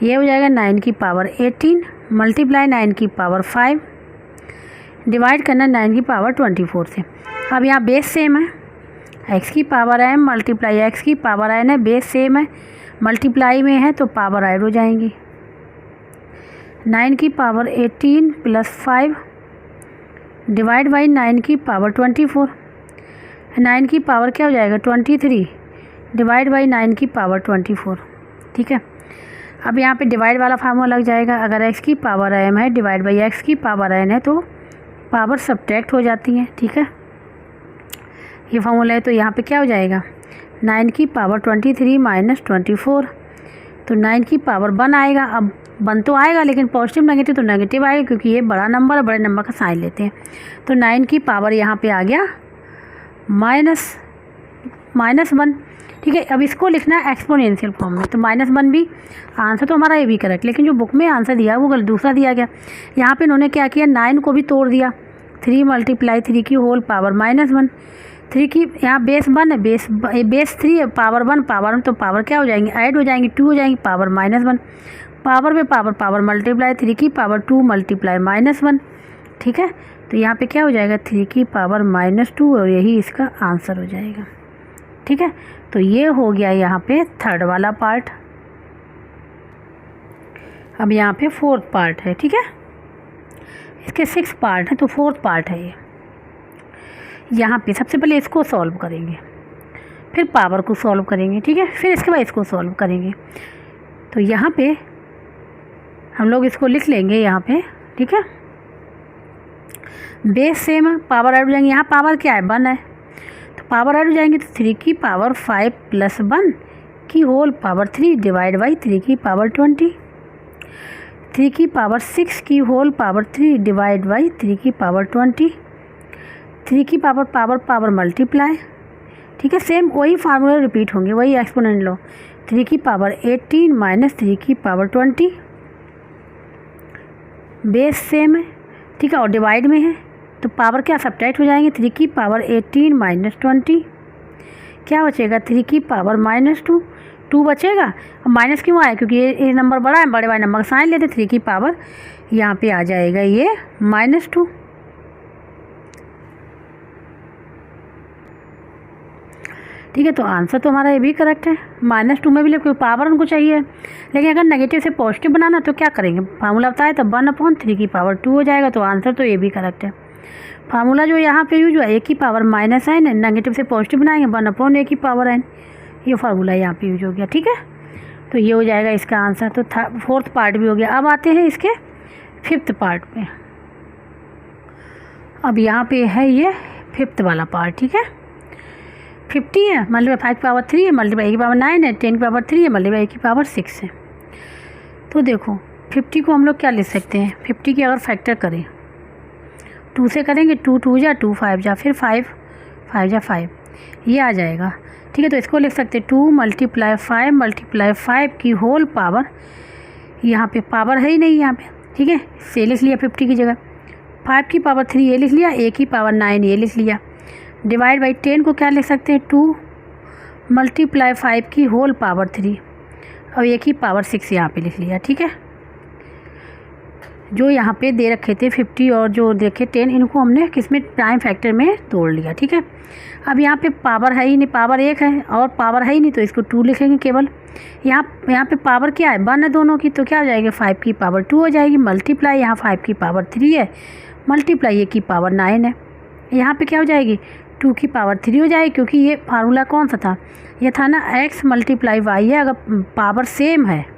ये हो जाएगा 9 की पावर 18 मल्टीप्लाई 9 की पावर 5, डिवाइड करना 9 की पावर 24 से। अब यहाँ बेस सेम है, x की पावर m मल्टीप्लाई x की पावर n है, बेस सेम है, मल्टीप्लाई में है तो पावर ऐड हो जाएंगी। 9 की पावर 18 प्लस 5 डिवाइड बाई 9 की पावर 24, 9 की पावर क्या हो जाएगा 23 डिवाइड बाई 9 की पावर 24, ठीक है। अब यहाँ पे डिवाइड वाला फार्मूला लग जाएगा, अगर x की पावर m है डिवाइड बाई x की पावर n है तो पावर सब्ट्रैक्ट हो जाती है, ठीक है। ये फार्मूला है तो यहाँ पे क्या हो जाएगा 9 की पावर 23 माइनस 24, तो 9 की पावर 1 आएगा। अब 1 तो आएगा लेकिन पॉजिटिव नेगेटिव तो नेगेटिव आएगा, क्योंकि ये बड़ा नंबर है, बड़े नंबर का साइन लेते हैं। तो 9 की पावर यहाँ पे आ गया -1, ठीक है। अब इसको लिखना है एक्सपोनेंशियल फॉर्म में, तो -1 भी आंसर तो हमारा ये भी करेक्ट, लेकिन जो बुक में आंसर दिया वो दूसरा दिया गया। यहाँ पे इन्होंने क्या किया 9 को भी तोड़ दिया, 3 मल्टीप्लाई 3 की होल पावर -1, 3 की यहाँ बेस 1 है, बेस 3 है, पावर 1 तो पावर क्या हो जाएंगी ऐड हो जाएंगी, 2 हो जाएंगी, पावर -1, पावर पे पावर मल्टीप्लाई 3 की पावर 2 मल्टीप्लाई -1, ठीक है। तो यहाँ पे क्या हो जाएगा 3 की पावर -2 और यही इसका आंसर हो जाएगा, ठीक है। तो ये हो गया यहाँ पे थर्ड वाला पार्ट। अब यहाँ पे फोर्थ पार्ट है, ठीक है। इसके 6 पार्ट है तो फोर्थ पार्ट है ये। यहाँ पे सबसे पहले इसको सॉल्व करेंगे, फिर पावर को सॉल्व करेंगे, ठीक है, फिर इसके बाद इसको सॉल्व करेंगे। तो यहाँ पे हम लोग इसको लिख लेंगे यहाँ पे, ठीक है। बेस सेम है, पावर ऐड हो जाएंगे, यहाँ पावर क्या है 1 है तो पावर ऐड हो जाएंगे, तो 3 की पावर 5 प्लस 1 की होल पावर 3 डिवाइड बाई 3 की पावर 20, 3 की पावर 6 की होल पावर 3 डिवाइड बाई 3 की पावर 20, 3 की पावर मल्टीप्लाई, ठीक है। सेम वही फार्मूला रिपीट होंगे, वही एक्सपोनेंट लो, 3 की पावर 18 माइनस 3 की पावर 20, बेस सेम है, ठीक है, और डिवाइड में है तो पावर क्या सब्ट्रैक्ट हो जाएंगे, 3 की पावर 18 माइनस 20 क्या बचेगा 3 की पावर -2 बचेगा। अब माइनस क्यों आया, क्योंकि ये नंबर बड़ा है, बड़े वाले नंबर का साइन लेते, 3 की पावर यहाँ पे आ जाएगा ये -2, ठीक है। तो आंसर तो हमारा ये भी करेक्ट है, -2 में भी लेकिन पावर उनको चाहिए, लेकिन अगर नेगेटिव से पॉजिटिव बनाना तो क्या करेंगे, फार्मूला बताए तो 1/3 की पावर 2 हो जाएगा, तो आंसर तो ये भी करेक्ट है। फार्मूला जो यहाँ पे यूज हुआ a की पावर -n है, नेगेटिव से पॉजिटिव बनाएंगे 1/a की पावर n, ये फार्मूला यहाँ पे यूज हो गया, ठीक है। तो ये हो जाएगा इसका आंसर। तो फोर्थ पार्ट भी हो गया। अब आते हैं इसके 5th पार्ट पे। अब यहाँ पे है ये 5th वाला पार्ट, ठीक है। 50 है मल्टीप्लाई 5 की पावर 3 है मल्टीप्लाई a की पावर 9 है, 10 की पावर 3 है मल्टीप्लाई a की पावर 6 है। तो देखो 50 को हम लोग क्या लिख सकते हैं, 50 की अगर फैक्टर करें 2 से करेंगे, 2 2 जा 2 5 जा, फिर 5 5 जा 5, ये आ जाएगा, ठीक है। तो इसको लिख सकते हैं 2 मल्टीप्लाई 5 की होल पावर, यहाँ पे पावर है ही नहीं यहाँ पे, ठीक है, से लिख लिया 50 की जगह, 5 की पावर 3 ये लिख लिया, a की पावर 9 ये लिख लिया, डिवाइड बाई 10 को क्या लिख सकते हैं 2 मल्टीप्लाई 5 की होल पावर 3 और a की पावर 6 यहाँ पे लिख लिया, ठीक है। जो यहाँ पे दे रखे थे 50 और जो देखे 10, इनको हमने किसमें प्राइम फैक्टर में तोड़ लिया, ठीक है। अब यहाँ पे पावर है ही नहीं, पावर 1 है और पावर है ही नहीं, तो इसको 2 लिखेंगे केवल। यहाँ पे पावर क्या है 1 है दोनों की, तो क्या हो जाएगी 5 की पावर 2 हो जाएगी, मल्टीप्लाई यहाँ 5 की पावर 3 है मल्टीप्लाई a की पावर 9 है, यहाँ पे क्या हो जाएगी 2 की पावर 3 हो जाएगी, क्योंकि ये फार्मूला कौन सा था, ये था ना x मल्टीप्लाई y है। अगर पावर सेम है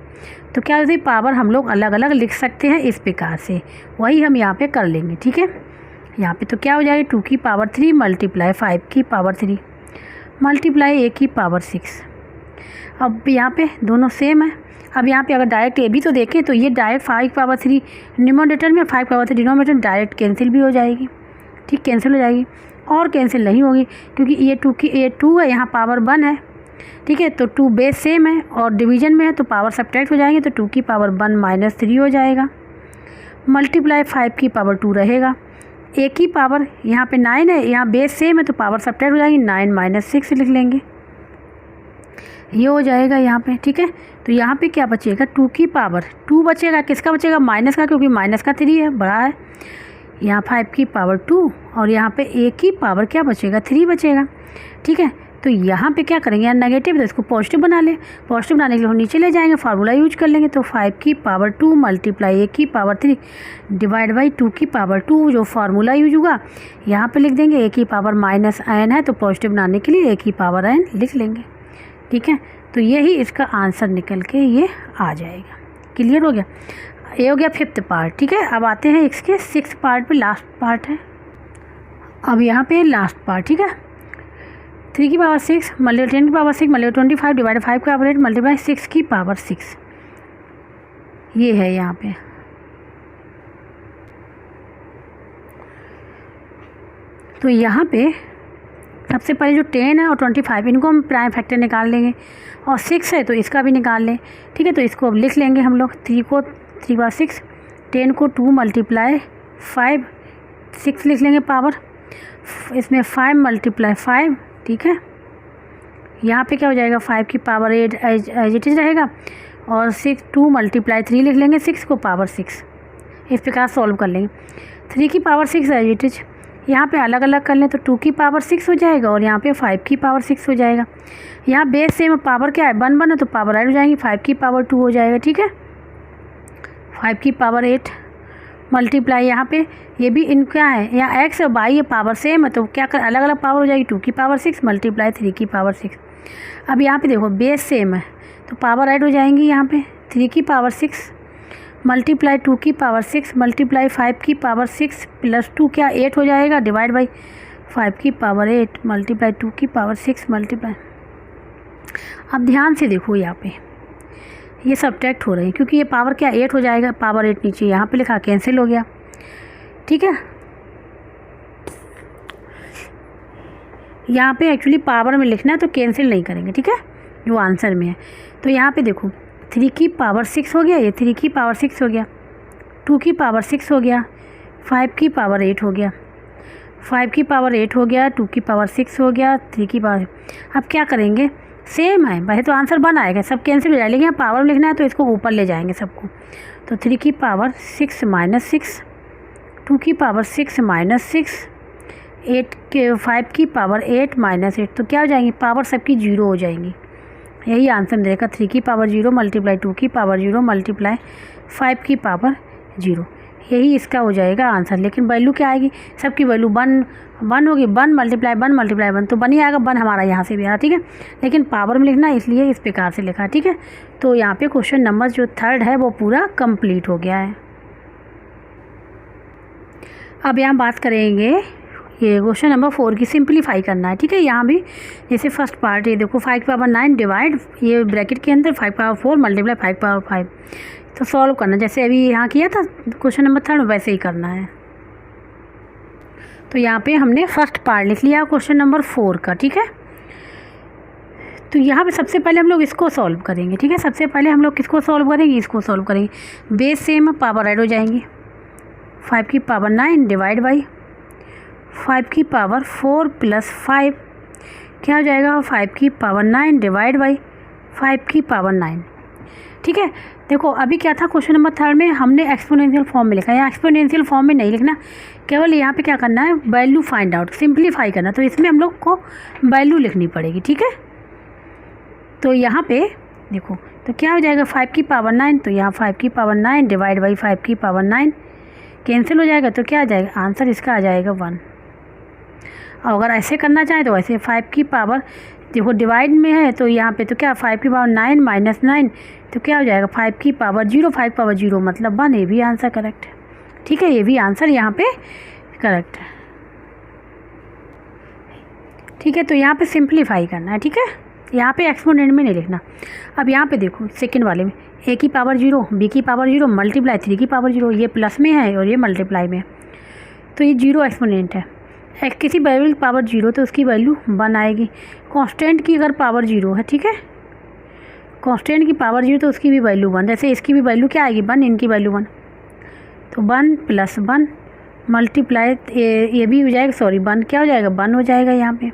तो क्या होती है, पावर हम लोग अलग अलग लिख सकते हैं इस प्रकार से, वही हम यहाँ पे कर लेंगे, ठीक है। यहाँ पे तो क्या हो जाएगी 2 की पावर 3 मल्टीप्लाई 5 की पावर 3 मल्टीप्लाई a की पावर 6। अब यहाँ पे दोनों सेम है। अब यहाँ पे अगर डायरेक्ट ए भी तो देखें तो ये डायरेक्ट 5 की पावर 3 न्यूमरेटर में, 5 की पावर 3 डिनोमिनेटर डायरेक्ट कैंसिल भी हो जाएगी, ठीक, कैंसिल हो जाएगी। और कैंसिल नहीं होगी, क्योंकि ये 2 है, यहाँ पावर 1 है, ठीक है। तो 2 बेस सेम है और डिवीजन में है तो पावर सब्ट्रैक्ट हो जाएंगे, तो 2 की पावर 1 माइनस 3 हो जाएगा, मल्टीप्लाई 5 की पावर 2 रहेगा। ए की पावर यहाँ पे 9 है, यहाँ बेस सेम है तो पावर सब्ट्रैक्ट हो जाएगी, 9 माइनस 6 लिख लेंगे, ये हो जाएगा यहाँ पे, ठीक है। तो यहाँ पे क्या बचेगा, 2 की पावर 2 बचेगा, किसका बचेगा, माइनस का, क्योंकि माइनस का 3 है, बड़ा है। यहाँ 5 की पावर 2 और यहाँ पे ए की पावर क्या बचेगा, 3 बचेगा, ठीक है। तो यहाँ पे क्या करेंगे, यार नेगेटिव तो इसको पॉजिटिव बना ले, पॉजिटिव बनाने के लिए हम नीचे ले जाएंगे, फार्मूला यूज कर लेंगे। तो 5 की पावर 2 मल्टीप्लाई ए की पावर 3 डिवाइड बाई 2 की पावर 2, जो फार्मूला यूज होगा यहाँ पे लिख देंगे। ए की पावर माइनस n है तो पॉजिटिव बनाने के लिए ए की पावर n लिख लेंगे, ठीक है। तो यही इसका आंसर निकल के ये आ जाएगा। क्लियर हो गया, ये हो गया 5th पार्ट, ठीक है। अब आते हैं इसके 6th पार्ट पे, लास्ट पार्ट है। अब यहाँ पे लास्ट पार्ट, ठीक है। 3 की पावर 6 मल्टीप्लाई 10 की पावर 6 मल्टीप्लाई 25 डिवाइड 5 की पावर 8 मल्टीप्लाई 6 की पावर 6, ये है यहाँ पे। तो यहाँ पे सबसे पहले जो 10 है और 25 इनको हम प्राइम फैक्टर निकाल लेंगे, और 6 है तो इसका भी निकाल लें, ठीक है। तो इसको अब लिख लेंगे हम लोग, 3 को 3 बार 6, 10 को 2 मल्टीप्लाई 5 6 लिख लेंगे पावर, इसमें 5 मल्टीप्लाई 5, ठीक है। यहाँ पे क्या हो जाएगा, 5 की पावर 8 एज इट इज रहेगा, और 2 मल्टीप्लाई 3 लिख लेंगे 6 को पावर 6, इस प्रकार सॉल्व कर लेंगे। 3 की पावर 6 एज इट इज, यहाँ पे अलग अलग कर लें तो 2 की पावर 6 हो जाएगा और यहाँ पे 5 की पावर 6 हो जाएगा। यहाँ बेस सेम पावर क्या है, 1 1 है तो पावर ऐड हो जाएंगी, 5 की पावर 2 हो जाएगा, ठीक है। 5 की पावर 8 मल्टीप्लाई यहाँ पे ये भी इन क्या है, यहाँ x और y ये पावर सेम है तो क्या कर अलग अलग पावर हो जाएगी, 2 की पावर 6 मल्टीप्लाई 3 की पावर 6। अब यहाँ पे देखो बेस सेम है तो पावर ऐड हो जाएंगी, यहाँ पे 3 की पावर 6 मल्टीप्लाई 2 की पावर 6 मल्टीप्लाई 5 की पावर 6 प्लस 2 क्या 8 हो जाएगा, डिवाइड बाई 5 की पावर 8 मल्टीप्लाई 2 की पावर 6 मल्टीप्लाई। अब ध्यान से देखो यहाँ पे ये सब्ट्रैक्ट हो रहे हैं, क्योंकि ये पावर क्या 8 हो जाएगा, पावर 8 नीचे यहाँ पे लिखा कैंसिल हो गया, ठीक है। यहाँ पे एक्चुअली पावर में लिखना है तो कैंसिल नहीं करेंगे, ठीक है, जो आंसर में है। तो यहाँ पे देखो 3 की पावर 6 हो गया, ये 3 की पावर 6 हो गया, 2 की पावर 6 हो गया, 5 की पावर 8 हो गया, 5 की पावर 8 हो गया, 2 की पावर 6 हो गया, 3 की पावर। अब क्या करेंगे, सेम है भाई तो आंसर 1 आएगा, सब कैंसिल हो जाएगा, लेकिन पावर में लिखना है तो इसको ऊपर ले जाएंगे सबको। तो 3 की पावर 6 माइनस 6, 2 की पावर 6 माइनस 6, 5 की पावर 8 माइनस 8, तो क्या हो जाएंगी, पावर सबकी 0 हो जाएंगी। यही आंसर मिलेगा, 3 की पावर 0 मल्टीप्लाई 2 की पावर 0 मल्टीप्लाई 5 की पावर 0, यही इसका हो जाएगा आंसर। लेकिन वैल्यू क्या आएगी, सबकी वैल्यू 1 होगी, 1 मल्टीप्लाई 1 मल्टीप्लाई 1 तो 1 ही आएगा, 1 हमारा यहाँ से भी आ रहा, ठीक है। लेकिन पावर में लिखना इसलिए इस प्रकार से लिखा, ठीक है। तो यहाँ पे क्वेश्चन नंबर जो 3rd है वो पूरा कंप्लीट हो गया है। अब यहाँ बात करेंगे ये क्वेश्चन नंबर 4 की, सिंप्लीफाई करना है, ठीक है। यहाँ भी जैसे फर्स्ट पार्ट ये देखो 5 की पावर 9 डिवाइड ये ब्रैकेट के अंदर 5 पावर 4 मल्टीप्लाई 5 पावर 5, तो सॉल्व करना जैसे अभी यहाँ किया था क्वेश्चन नंबर 3rd वैसे ही करना है। तो यहाँ पे हमने फर्स्ट पार्ट लिख लिया क्वेश्चन नंबर 4 का, ठीक है। तो यहाँ पे सबसे पहले हम लोग इसको सॉल्व करेंगे, ठीक है। सबसे पहले हम लोग किसको सॉल्व करेंगे, इसको सॉल्व करेंगे। बेस सेम पावर ऐड हो जाएंगी, 5 की पावर 9 डिवाइड बाई 5 की पावर 4 प्लस 5 क्या हो जाएगा, 5 की पावर 9 डिवाइड बाई 5 की पावर 9, ठीक है। देखो अभी क्या था क्वेश्चन नंबर 3rd में हमने एक्सपोनेंशियल फॉर्म में लिखा है, यहाँ एक्सपोनेंशियल फॉर्म में नहीं लिखना, केवल यहाँ पे क्या करना है, वैल्यू फाइंड आउट सिंप्लीफाई करना, तो इसमें हम लोग को वैल्यू लिखनी पड़ेगी, ठीक है। तो यहाँ पे देखो तो क्या हो जाएगा, 5 की पावर 9 तो यहाँ 5 की पावर 9 डिवाइड बाई 5 की पावर 9 कैंसिल हो जाएगा, तो क्या आ जाएगा, आंसर इसका आ जाएगा 1। और अगर ऐसे करना चाहें तो वैसे 5 की पावर देखो डिवाइड में है तो यहाँ पे तो क्या 5 की पावर 9 माइनस 9 तो क्या हो जाएगा, 5 की पावर 0, 5 पावर 0 मतलब 1, ये भी आंसर करेक्ट है, ठीक है। ये भी आंसर यहाँ पे करेक्ट है, ठीक है। तो यहाँ पे सिंप्लीफाई करना है, ठीक है। यहाँ पे एक्सपोनेंट में नहीं लिखना। अब यहाँ पे देखो सेकंड वाले में a की पावर 0 b की पावर 0 मल्टीप्लाई 3 की पावर 0, ये प्लस में है और ये मल्टीप्लाई में है, तो ये 0 एक्सपोनेंट है। किसी वेरिएबल की पावर 0 तो उसकी वैल्यू 1 आएगी। कांस्टेंट की अगर पावर 0 है, ठीक है, कांस्टेंट की पावर 0 तो उसकी भी वैल्यू 1। जैसे इसकी भी वैल्यू क्या आएगी 1, इनकी वैल्यू 1, तो 1 + 1 मल्टीप्लाई ये भी हो जाएगा, सॉरी 1 क्या हो जाएगा 1 हो जाएगा यहाँ पे।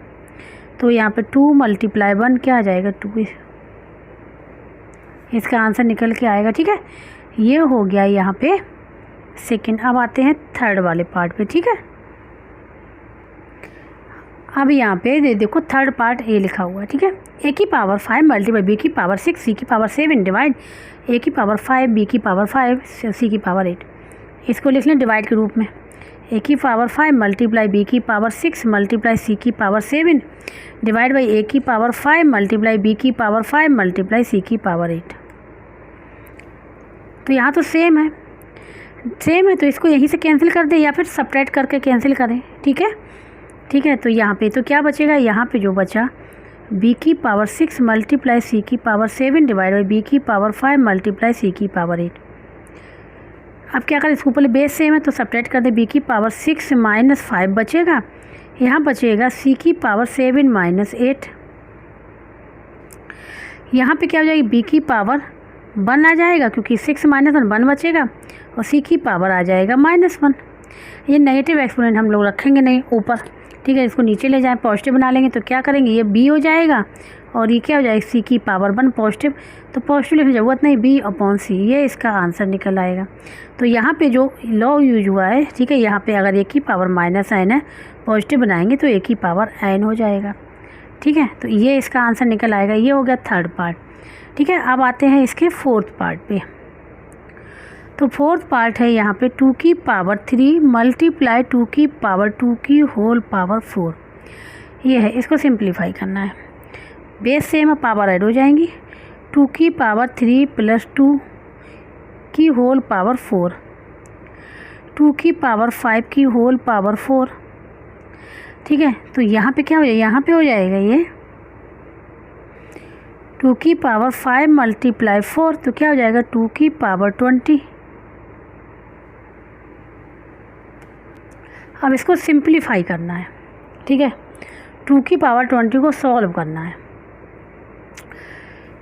तो यहाँ पे 2 × 1 क्या आ जाएगा 2, इसका आंसर निकल के आएगा। ठीक है, ये हो गया यहाँ पे सेकंड। अब आते हैं थर्ड वाले पार्ट पे। ठीक है, अब यहाँ पे देखो थर्ड पार्ट ए लिखा हुआ है। ठीक है, a की पावर 5 मल्टीप्लाई b की पावर 6 c की पावर 7 डिवाइड a की पावर 5 b की पावर 5 c की पावर 8। इसको लिख लें डिवाइड के रूप में। a की पावर 5 मल्टीप्लाई b की पावर 6 मल्टीप्लाई c की पावर 7 डिवाइड बाई a की पावर 5 मल्टीप्लाई b की पावर 5 मल्टीप्लाई c की पावर 8। तो यहाँ तो सेम है तो इसको यहीं से कैंसिल कर दें या फिर सब्ट्रैक्ट करके कैंसिल करें। ठीक है, ठीक है, तो यहाँ पे तो क्या बचेगा, यहाँ पे जो बचा b की पावर 6 मल्टीप्लाई c की पावर 7 डिवाइड बाई b की पावर 5 मल्टीप्लाई c की पावर 8। अब क्या करें, इसको पहले बेस सेम है तो सब्ट्रैक्ट कर दे। b की पावर 6 - 5 बचेगा, यहाँ बचेगा c की पावर 7 - 8। यहाँ पे क्या हो जाएगी, b की पावर 1 आ जाएगा क्योंकि 6 - 1 बचेगा और c की पावर आ जाएगा -1। ये नेगेटिव एक्सपोनेंट हम लोग रखेंगे नहीं ऊपर। ठीक है, इसको नीचे ले जाएं, पॉजिटिव बना लेंगे तो क्या करेंगे, ये b हो जाएगा और ये क्या हो जाएगा c की पावर 1 पॉजिटिव। तो पॉजिटिव लिखने की ज़रूरत नहीं, b/c, ये इसका आंसर निकल आएगा। तो यहाँ पे जो लॉ यूज हुआ है, ठीक है, यहाँ पे अगर a की पावर -n है, पॉजिटिव बनाएंगे तो a की पावर n हो जाएगा। ठीक है, तो ये इसका आंसर निकल आएगा। ये हो गया थर्ड पार्ट। ठीक है, अब आते हैं इसके फोर्थ पार्ट पे। तो फोर्थ पार्ट है यहाँ पे 2 की पावर 3 मल्टीप्लाई 2 की पावर 2 की होल पावर 4। ये है, इसको सिंप्लीफाई करना है। बेस सेम है, पावर ऐड हो जाएंगी। 2 की पावर 3 + 2 की होल पावर 4, 2 की पावर 5 की होल पावर 4। ठीक है, तो यहाँ पे क्या हो जाएगा, यहाँ पे हो जाएगा ये 2 की पावर 5 मल्टीप्लाई 4, तो क्या हो जाएगा 2 की पावर 20। अब इसको सिंप्लीफाई करना है। ठीक है, 2 की पावर 20 को सॉल्व करना है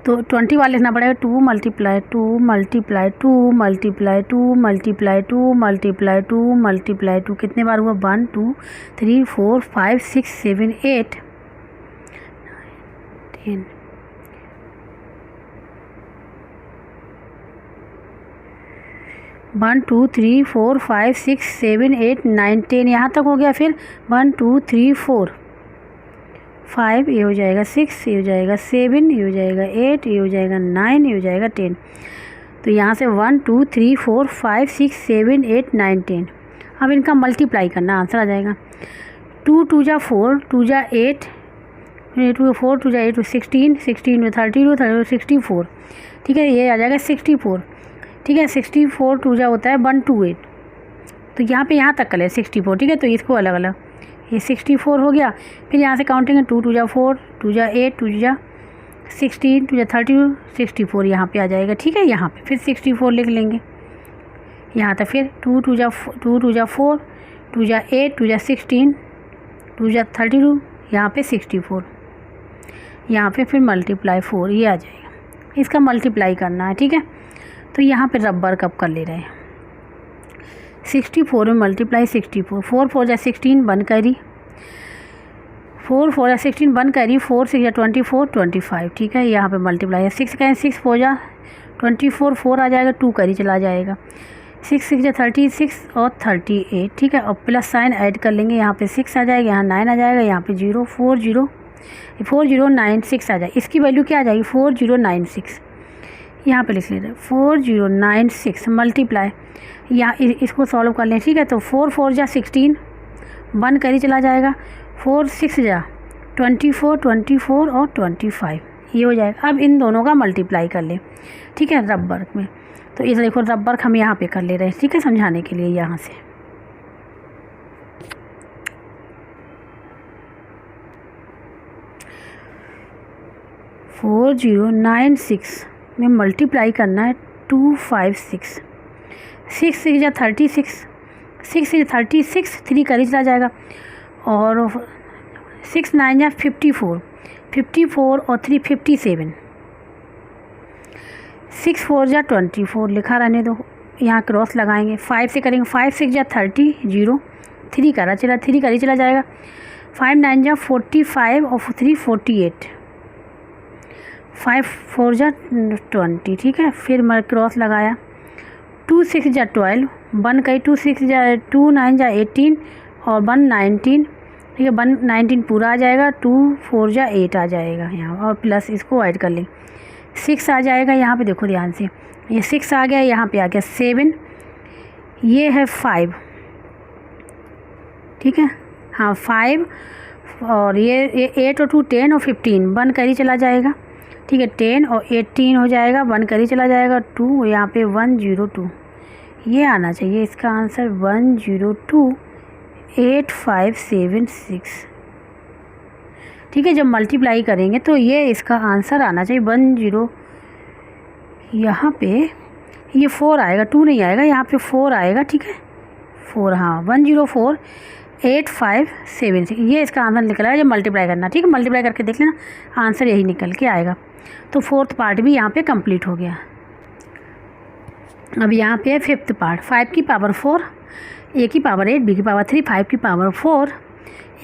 तो 20 वाले लिखना पड़ेगा। 2 × 2 × 2 × 2 × 2 × 2 कितने बार हुआ, 1 2 3 4 5 6 7 8 10। 1 2 3 4 5 6 7 8 9 10 यहाँ तक हो गया। फिर 1 2 3 4 5, ये हो जाएगा 6, ये हो जाएगा 7, ये हो जाएगा 8, ये हो जाएगा 9, ये हो जाएगा 10। तो यहाँ से 1 2 3 4 5 6 7 8 9 10। अब इनका मल्टीप्लाई करना, आंसर आ जाएगा। 2 2 जा 4, 2 जा 8, 2 4 2 जा 8 16, 16 में 32, 32 64। ठीक है, ये आ जाएगा 64। ठीक है, 64 2 जा होता है 128। तो यहाँ पे यहाँ तक कर ले 64। ठीक है, तो इसको अलग अलग, ये 64 हो गया। फिर यहाँ से काउंटिंग है 2 2 जा 4, 2 जा 8, 2 जा 16, 2 जा 32, 64 यहाँ पे आ जाएगा। ठीक है, यहाँ पे फिर 64 लिख लेंगे यहाँ तक। फिर 2 2 जा 4, 2 जा 8, 2 जा 16, 2 जा 32, यहाँ पे 64, यहाँ पे फिर मल्टीप्लाई 4, ये आ जाएगा। इसका मल्टीप्लाई करना है। ठीक है, तो यहाँ पे रबर कब कर ले रहे हैं, 64 में मल्टीप्लाई 64, 4 4 जा 16 1 कैरी, 4 4 जा 16 1 कैरी, 4 6 जा 24 25। ठीक है, यहाँ पे मल्टीप्लाई है। 6 का 6 4 जा 24, 4 आ जाएगा, 2 कैरी चला जाएगा। 6 6 जा 36 और 38। ठीक है, और प्लस साइन ऐड कर लेंगे, यहाँ पे 6 आ जाएगा, यहाँ 9 आ जाएगा, यहाँ पे 0 4096 आ जाएगा। इसकी वैल्यू क्या आ जाएगी 4096, यहाँ पे लिख लेते हैं 4096 मल्टीप्लाई, यहाँ इसको सॉल्व कर लें। ठीक है, तो 4 4 जा 16 1 कैरी चला जाएगा, 4 6 जा 24 24 और 25, ये हो जाएगा। अब इन दोनों का मल्टीप्लाई कर लें। ठीक है, रबर में, तो इस देखो रबर हम यहाँ पे कर ले रहे हैं। ठीक है, समझाने के लिए यहाँ से 4096 में मल्टीप्लाई करना है 256, 6 6 जा 36, 6 6 36, 3 कैरी चला जाएगा और 6 9 या 54, 54 और 3 57, 6 4 या 24 लिखा रहने दो, यहाँ क्रॉस लगाएंगे। 5 से करेंगे, 5 6 या 30, 0 3 करा चला, 3 कर ही चला जाएगा। 5 9 या 45 और 3 48, 5 4 या 20, ठीक है। फिर मैं क्रॉस लगाया। 2 6 या 12, 1 कही, 2 6 या 2 9 या 18 और 1 19, ठीक है। 1 19 पूरा आ जाएगा। 2 4 या 8 आ जाएगा यहाँ, और प्लस इसको ऐड कर लें। 6 आ जाएगा यहाँ पे, देखो ध्यान से, ये 6 आ गया, यहाँ पे आ गया 7, ये है 5, ठीक है। हाँ 5 और ये 8 और 2 10 और 15, 1 करी चला जाएगा, ठीक है। 10 और 18 हो जाएगा, 1 करी चला जाएगा। 2 यहाँ पे 102, ये आना चाहिए इसका आंसर 1028576, ठीक है। जब मल्टीप्लाई करेंगे तो ये इसका आंसर आना चाहिए 10, यहाँ पे ये 4 आएगा, 2 नहीं आएगा, यहाँ पे 4 आएगा, ठीक है। 4, हाँ 1048576, ये इसका आंसर निकला है। जब मल्टीप्लाई करना, ठीक है, मल्टीप्लाई करके देख लेना, आंसर यही निकल के आएगा। तो 4th पार्ट भी यहाँ पे कंप्लीट हो गया। अब यहाँ पे है 5th पार्ट। 5 की पावर 4, a की पावर 8, b की पावर 3, 5 की पावर 4,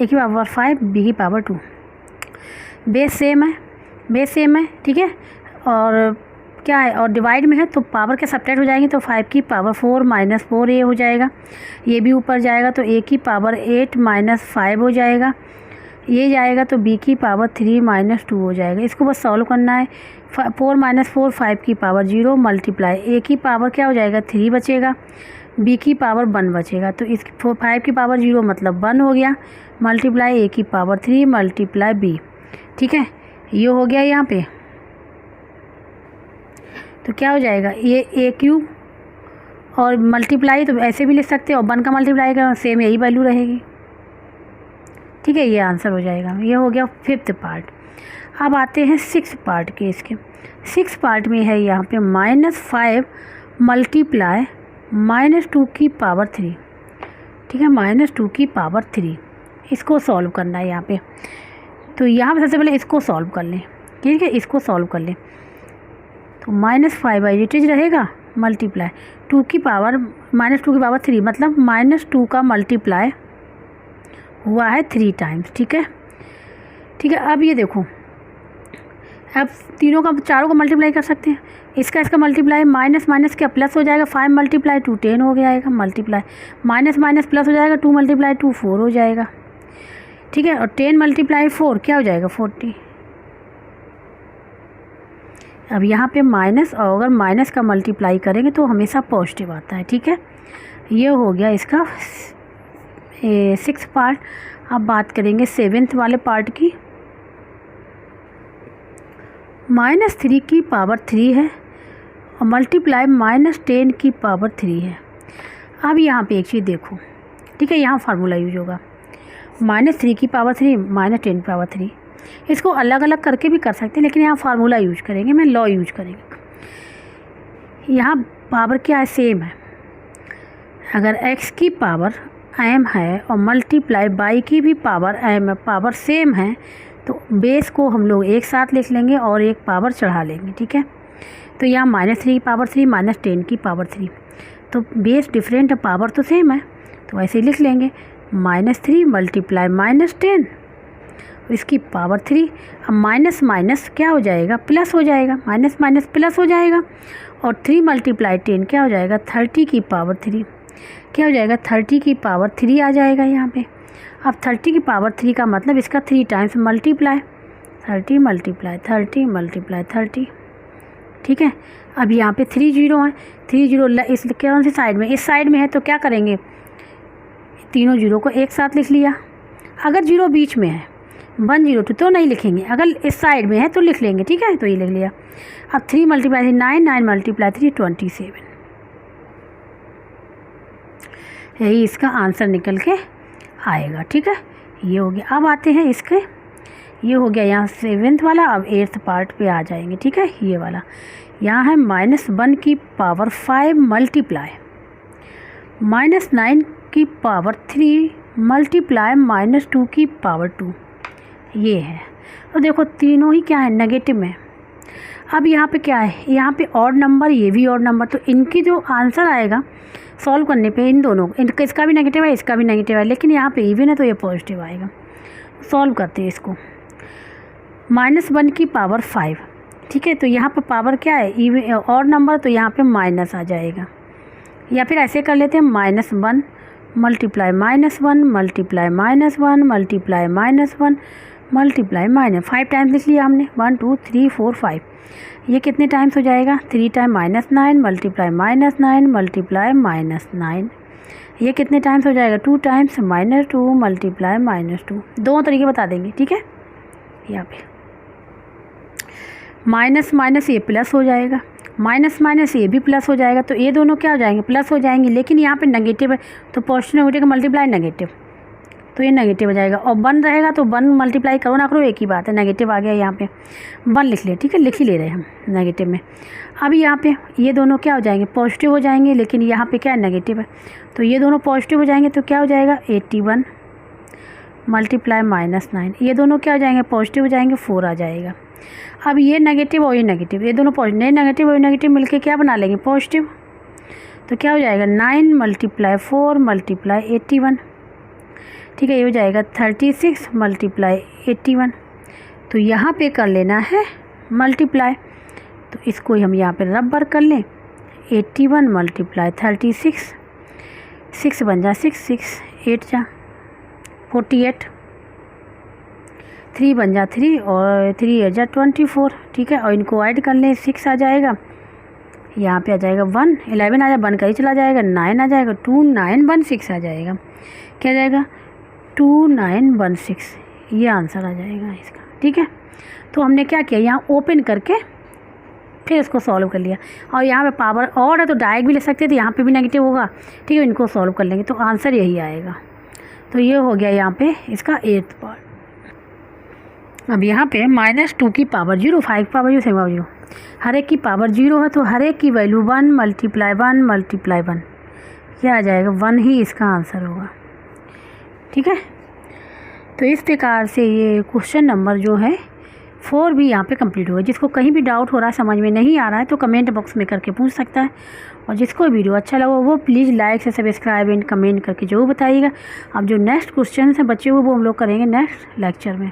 a की पावर 5, b की पावर 2। बेस सेम है, ठीक है। और क्या है, और डिवाइड में है तो पावर के सब्ट्रैक्ट हो जाएंगे, तो 5 की पावर 4 माइनस 4a हो जाएगा, ये भी ऊपर जाएगा तो a की पावर 8 माइनस 5 हो जाएगा, ये जाएगा तो b की पावर 3 माइनस 2 हो जाएगा। इसको बस सॉल्व करना है। 4 माइनस 4, 5 की पावर 0 मल्टीप्लाई a की पावर क्या हो जाएगा 3 बचेगा, b की पावर 1 बचेगा, तो इस 5 की पावर 0 मतलब 1 हो गया, मल्टीप्लाई a की पावर 3 मल्टीप्लाई b, ठीक है। ये हो गया यहाँ पे, तो क्या हो जाएगा ये a क्यूब और मल्टीप्लाई तो ऐसे भी लिख सकते हो, और 1 का मल्टीप्लाई करो सेम यही वैल्यू रहेगी, ठीक है। ये आंसर हो जाएगा। ये हो गया 5th पार्ट। अब आते हैं 6th पार्ट के। इसके 6th पार्ट में है यहाँ पे -5 मल्टीप्लाई -2 की पावर 3, ठीक है, -2 की पावर 3। इसको सॉल्व करना है यहाँ पे। तो यहाँ पे सबसे पहले इसको सॉल्व कर लें, ठीक है, इसको सॉल्व कर लें। तो -5 बाई इट इज रहेगा मल्टीप्लाई 2 की पावर -2 की पावर 3, मतलब -2 का मल्टीप्लाई हुआ है 3 टाइम्स, ठीक है, ठीक है। अब ये देखो, अब तीनों का चारों का मल्टीप्लाई कर सकते हैं। इसका मल्टीप्लाई माइनस माइनस क्या प्लस हो जाएगा, 5 मल्टीप्लाई 2 10 हो जाएगा, मल्टीप्लाई माइनस माइनस प्लस हो जाएगा, 2 मल्टीप्लाई 2 4 हो जाएगा, ठीक है। और 10 मल्टीप्लाई 4 क्या हो जाएगा 40। अब यहाँ पे माइनस, और अगर माइनस का मल्टीप्लाई करेंगे तो हमेशा पॉजिटिव आता है, ठीक है। ये हो गया इसका 6th पार्ट। अब बात करेंगे 7th वाले पार्ट की। -3 की पावर 3 है और मल्टीप्लाई -10 की पावर 3 है। अब यहाँ पे एक चीज़ देखो, ठीक है, यहाँ फार्मूला यूज होगा -3 की पावर 3 -10 की पावर 3। इसको अलग अलग करके भी कर सकते हैं, लेकिन यहाँ फार्मूला यूज करेंगे, मैं लॉ यूज करेंगे। यहाँ पावर क्या है, सेम है। अगर x की पावर m है और मल्टीप्लाई बाई की भी पावर m है, पावर सेम है, तो बेस को हम लोग एक साथ लिख लेंगे और एक पावर चढ़ा लेंगे, ठीक है। तो यहाँ -3 की पावर 3 -10 की पावर 3, तो बेस डिफरेंट है, पावर तो सेम है, तो ऐसे ही लिख लेंगे -3 मल्टीप्लाई -10, इसकी पावर 3। अब माइनस माइनस क्या हो जाएगा, प्लस हो जाएगा, माइनस माइनस प्लस हो जाएगा, और 3 मल्टीप्लाई 10 क्या हो जाएगा 30 की पावर 3, क्या हो जाएगा 30 की पावर 3 आ जाएगा यहाँ पे। अब 30 की पावर 3 का मतलब इसका 3 टाइम्स मल्टीप्लाई, 30 मल्टीप्लाई 30 मल्टीप्लाई 30, ठीक है। अब यहाँ पे 3 जीरो हैं, 3 जीरो इस कौन सी साइड में, इस साइड में है, तो क्या करेंगे तीनों जीरो को एक साथ लिख लिया। अगर जीरो बीच में है 1 0 2 तो नहीं लिखेंगे, अगर इस साइड में है तो लिख लेंगे, ठीक है, तो ये लिख लिया। अब 3 मल्टीप्लाई 9, 9 मल्टीप्लाई 3 27, यही इसका आंसर निकल के आएगा, ठीक है। ये हो गया। अब आते हैं इसके, ये हो गया यहाँ 7th वाला। अब 8th पार्ट पे आ जाएंगे, ठीक है। ये वाला यहाँ है -1 की पावर 5 मल्टीप्लाई -9 की पावर 3 मल्टीप्लाई -2 की पावर 2, ये है। तो देखो तीनों ही क्या है, नेगेटिव में। अब यहाँ पे क्या है, यहाँ पे ऑड नंबर, ये भी ऑड नंबर, तो इनकी जो आंसर आएगा सॉल्व करने पे इन दोनों, इसका भी नेगेटिव है, इसका भी नेगेटिव है, लेकिन यहाँ पे इवन है तो ये पॉजिटिव आएगा। सॉल्व करते हैं इसको। -1 की पावर 5, ठीक है। तो यहाँ पे पावर क्या है, इवन ऑड नंबर, तो यहाँ पे माइनस आ जाएगा। या फिर ऐसे कर लेते हैं, -1 multiply -1 multiply -1 multiply -1 multiply -5 times लिख लिया हमने, 1 2 3 4 5। ये कितने टाइम्स हो जाएगा, 3 टाइम -9 मल्टीप्लाई -9 मल्टीप्लाई -9। ये कितने टाइम्स हो जाएगा, 2 टाइम्स -2 मल्टीप्लाई -2। दो तरीके बता देंगे, ठीक है। यहाँ पे माइनस माइनस ये प्लस हो जाएगा, माइनस माइनस ये भी प्लस हो जाएगा, तो ये दोनों क्या हो जाएंगे, प्लस हो जाएंगे। लेकिन यहाँ पे नेगेटिव है, तो पॉजिटिव नेगेटिव का मल्टीप्लाई नेगेटिव, तो ये नेगेटिव हो जाएगा। और 1 रहेगा तो 1 मल्टीप्लाई करो ना करो एक ही बात है, नेगेटिव आ गया यहाँ पे, 1 लिख ले, ठीक है, लिख ही ले रहे हैं हम नेगेटिव में। अब यहाँ पे ये दोनों क्या हो जाएंगे, पॉजिटिव हो जाएंगे, लेकिन यहाँ पे क्या है, नेगेटिव है, तो ये दोनों पॉजिटिव हो जाएंगे, तो क्या हो जाएगा 81 मल्टीप्लाई -9। ये दोनों क्या हो जाएंगे, पॉजिटिव हो जाएंगे, 4 आ जाएगा। अब ये नेगेटिव और ये नेगेटिव, ये दोनों पॉजिटिव, नेगेटिव और नेगेटिव मिलके क्या बना लेंगे, पॉजिटिव, तो क्या हो जाएगा 9 मल्टीप्लाई 4 मल्टीप्लाई 81, ठीक है। ये हो जाएगा 36 मल्टीप्लाई 81। तो यहाँ पे कर लेना है मल्टीप्लाई, तो इसको हम यहाँ पे रबर कर लें, 81 मल्टीप्लाई 36, 6 बन जा 6, 6 8 जा 48, 3 बन जा 3 और 3 8 जा 24, ठीक है। और इनको ऐड कर लें, 6 आ जाएगा, यहाँ पे आ जाएगा 1, 11 आ जाएगा, 1 कहीं चला जाएगा, 9 आ जाएगा, 2 9 1 6 आ जाएगा, क्या आ जाएगा 2 9 1 6, ये आंसर आ जाएगा इसका, ठीक है। तो हमने क्या किया, यहाँ ओपन करके फिर इसको सॉल्व कर लिया। और यहाँ पे पावर और है तो डायरेक्ट भी ले सकते थे, तो यहाँ पे भी नेगेटिव होगा, ठीक है। इनको सॉल्व कर लेंगे तो आंसर यही आएगा। तो ये हो गया यहाँ पे इसका 8th पार्ट। अब यहाँ पे -2 की पावर 0, 5 की पावर 0, 7 पावर 0, हर एक की पावर 0 है, तो हर एक की वैल्यू 1 मल्टीप्लाई 1 मल्टीप्लाई 1, क्या आ जाएगा 1 ही इसका आंसर होगा, ठीक है। तो इस प्रकार से ये क्वेश्चन नंबर जो है 4 भी यहाँ पे कंप्लीट हुआ। जिसको कहीं भी डाउट हो रहा है, समझ में नहीं आ रहा है, तो कमेंट बॉक्स में करके पूछ सकता है। और जिसको वीडियो अच्छा लगा वो प्लीज़ लाइक से सब्सक्राइब एंड कमेंट करके जरूर बताइएगा। अब जो नेक्स्ट क्वेश्चन है बच्चे वो हम लोग करेंगे नेक्स्ट लेक्चर में।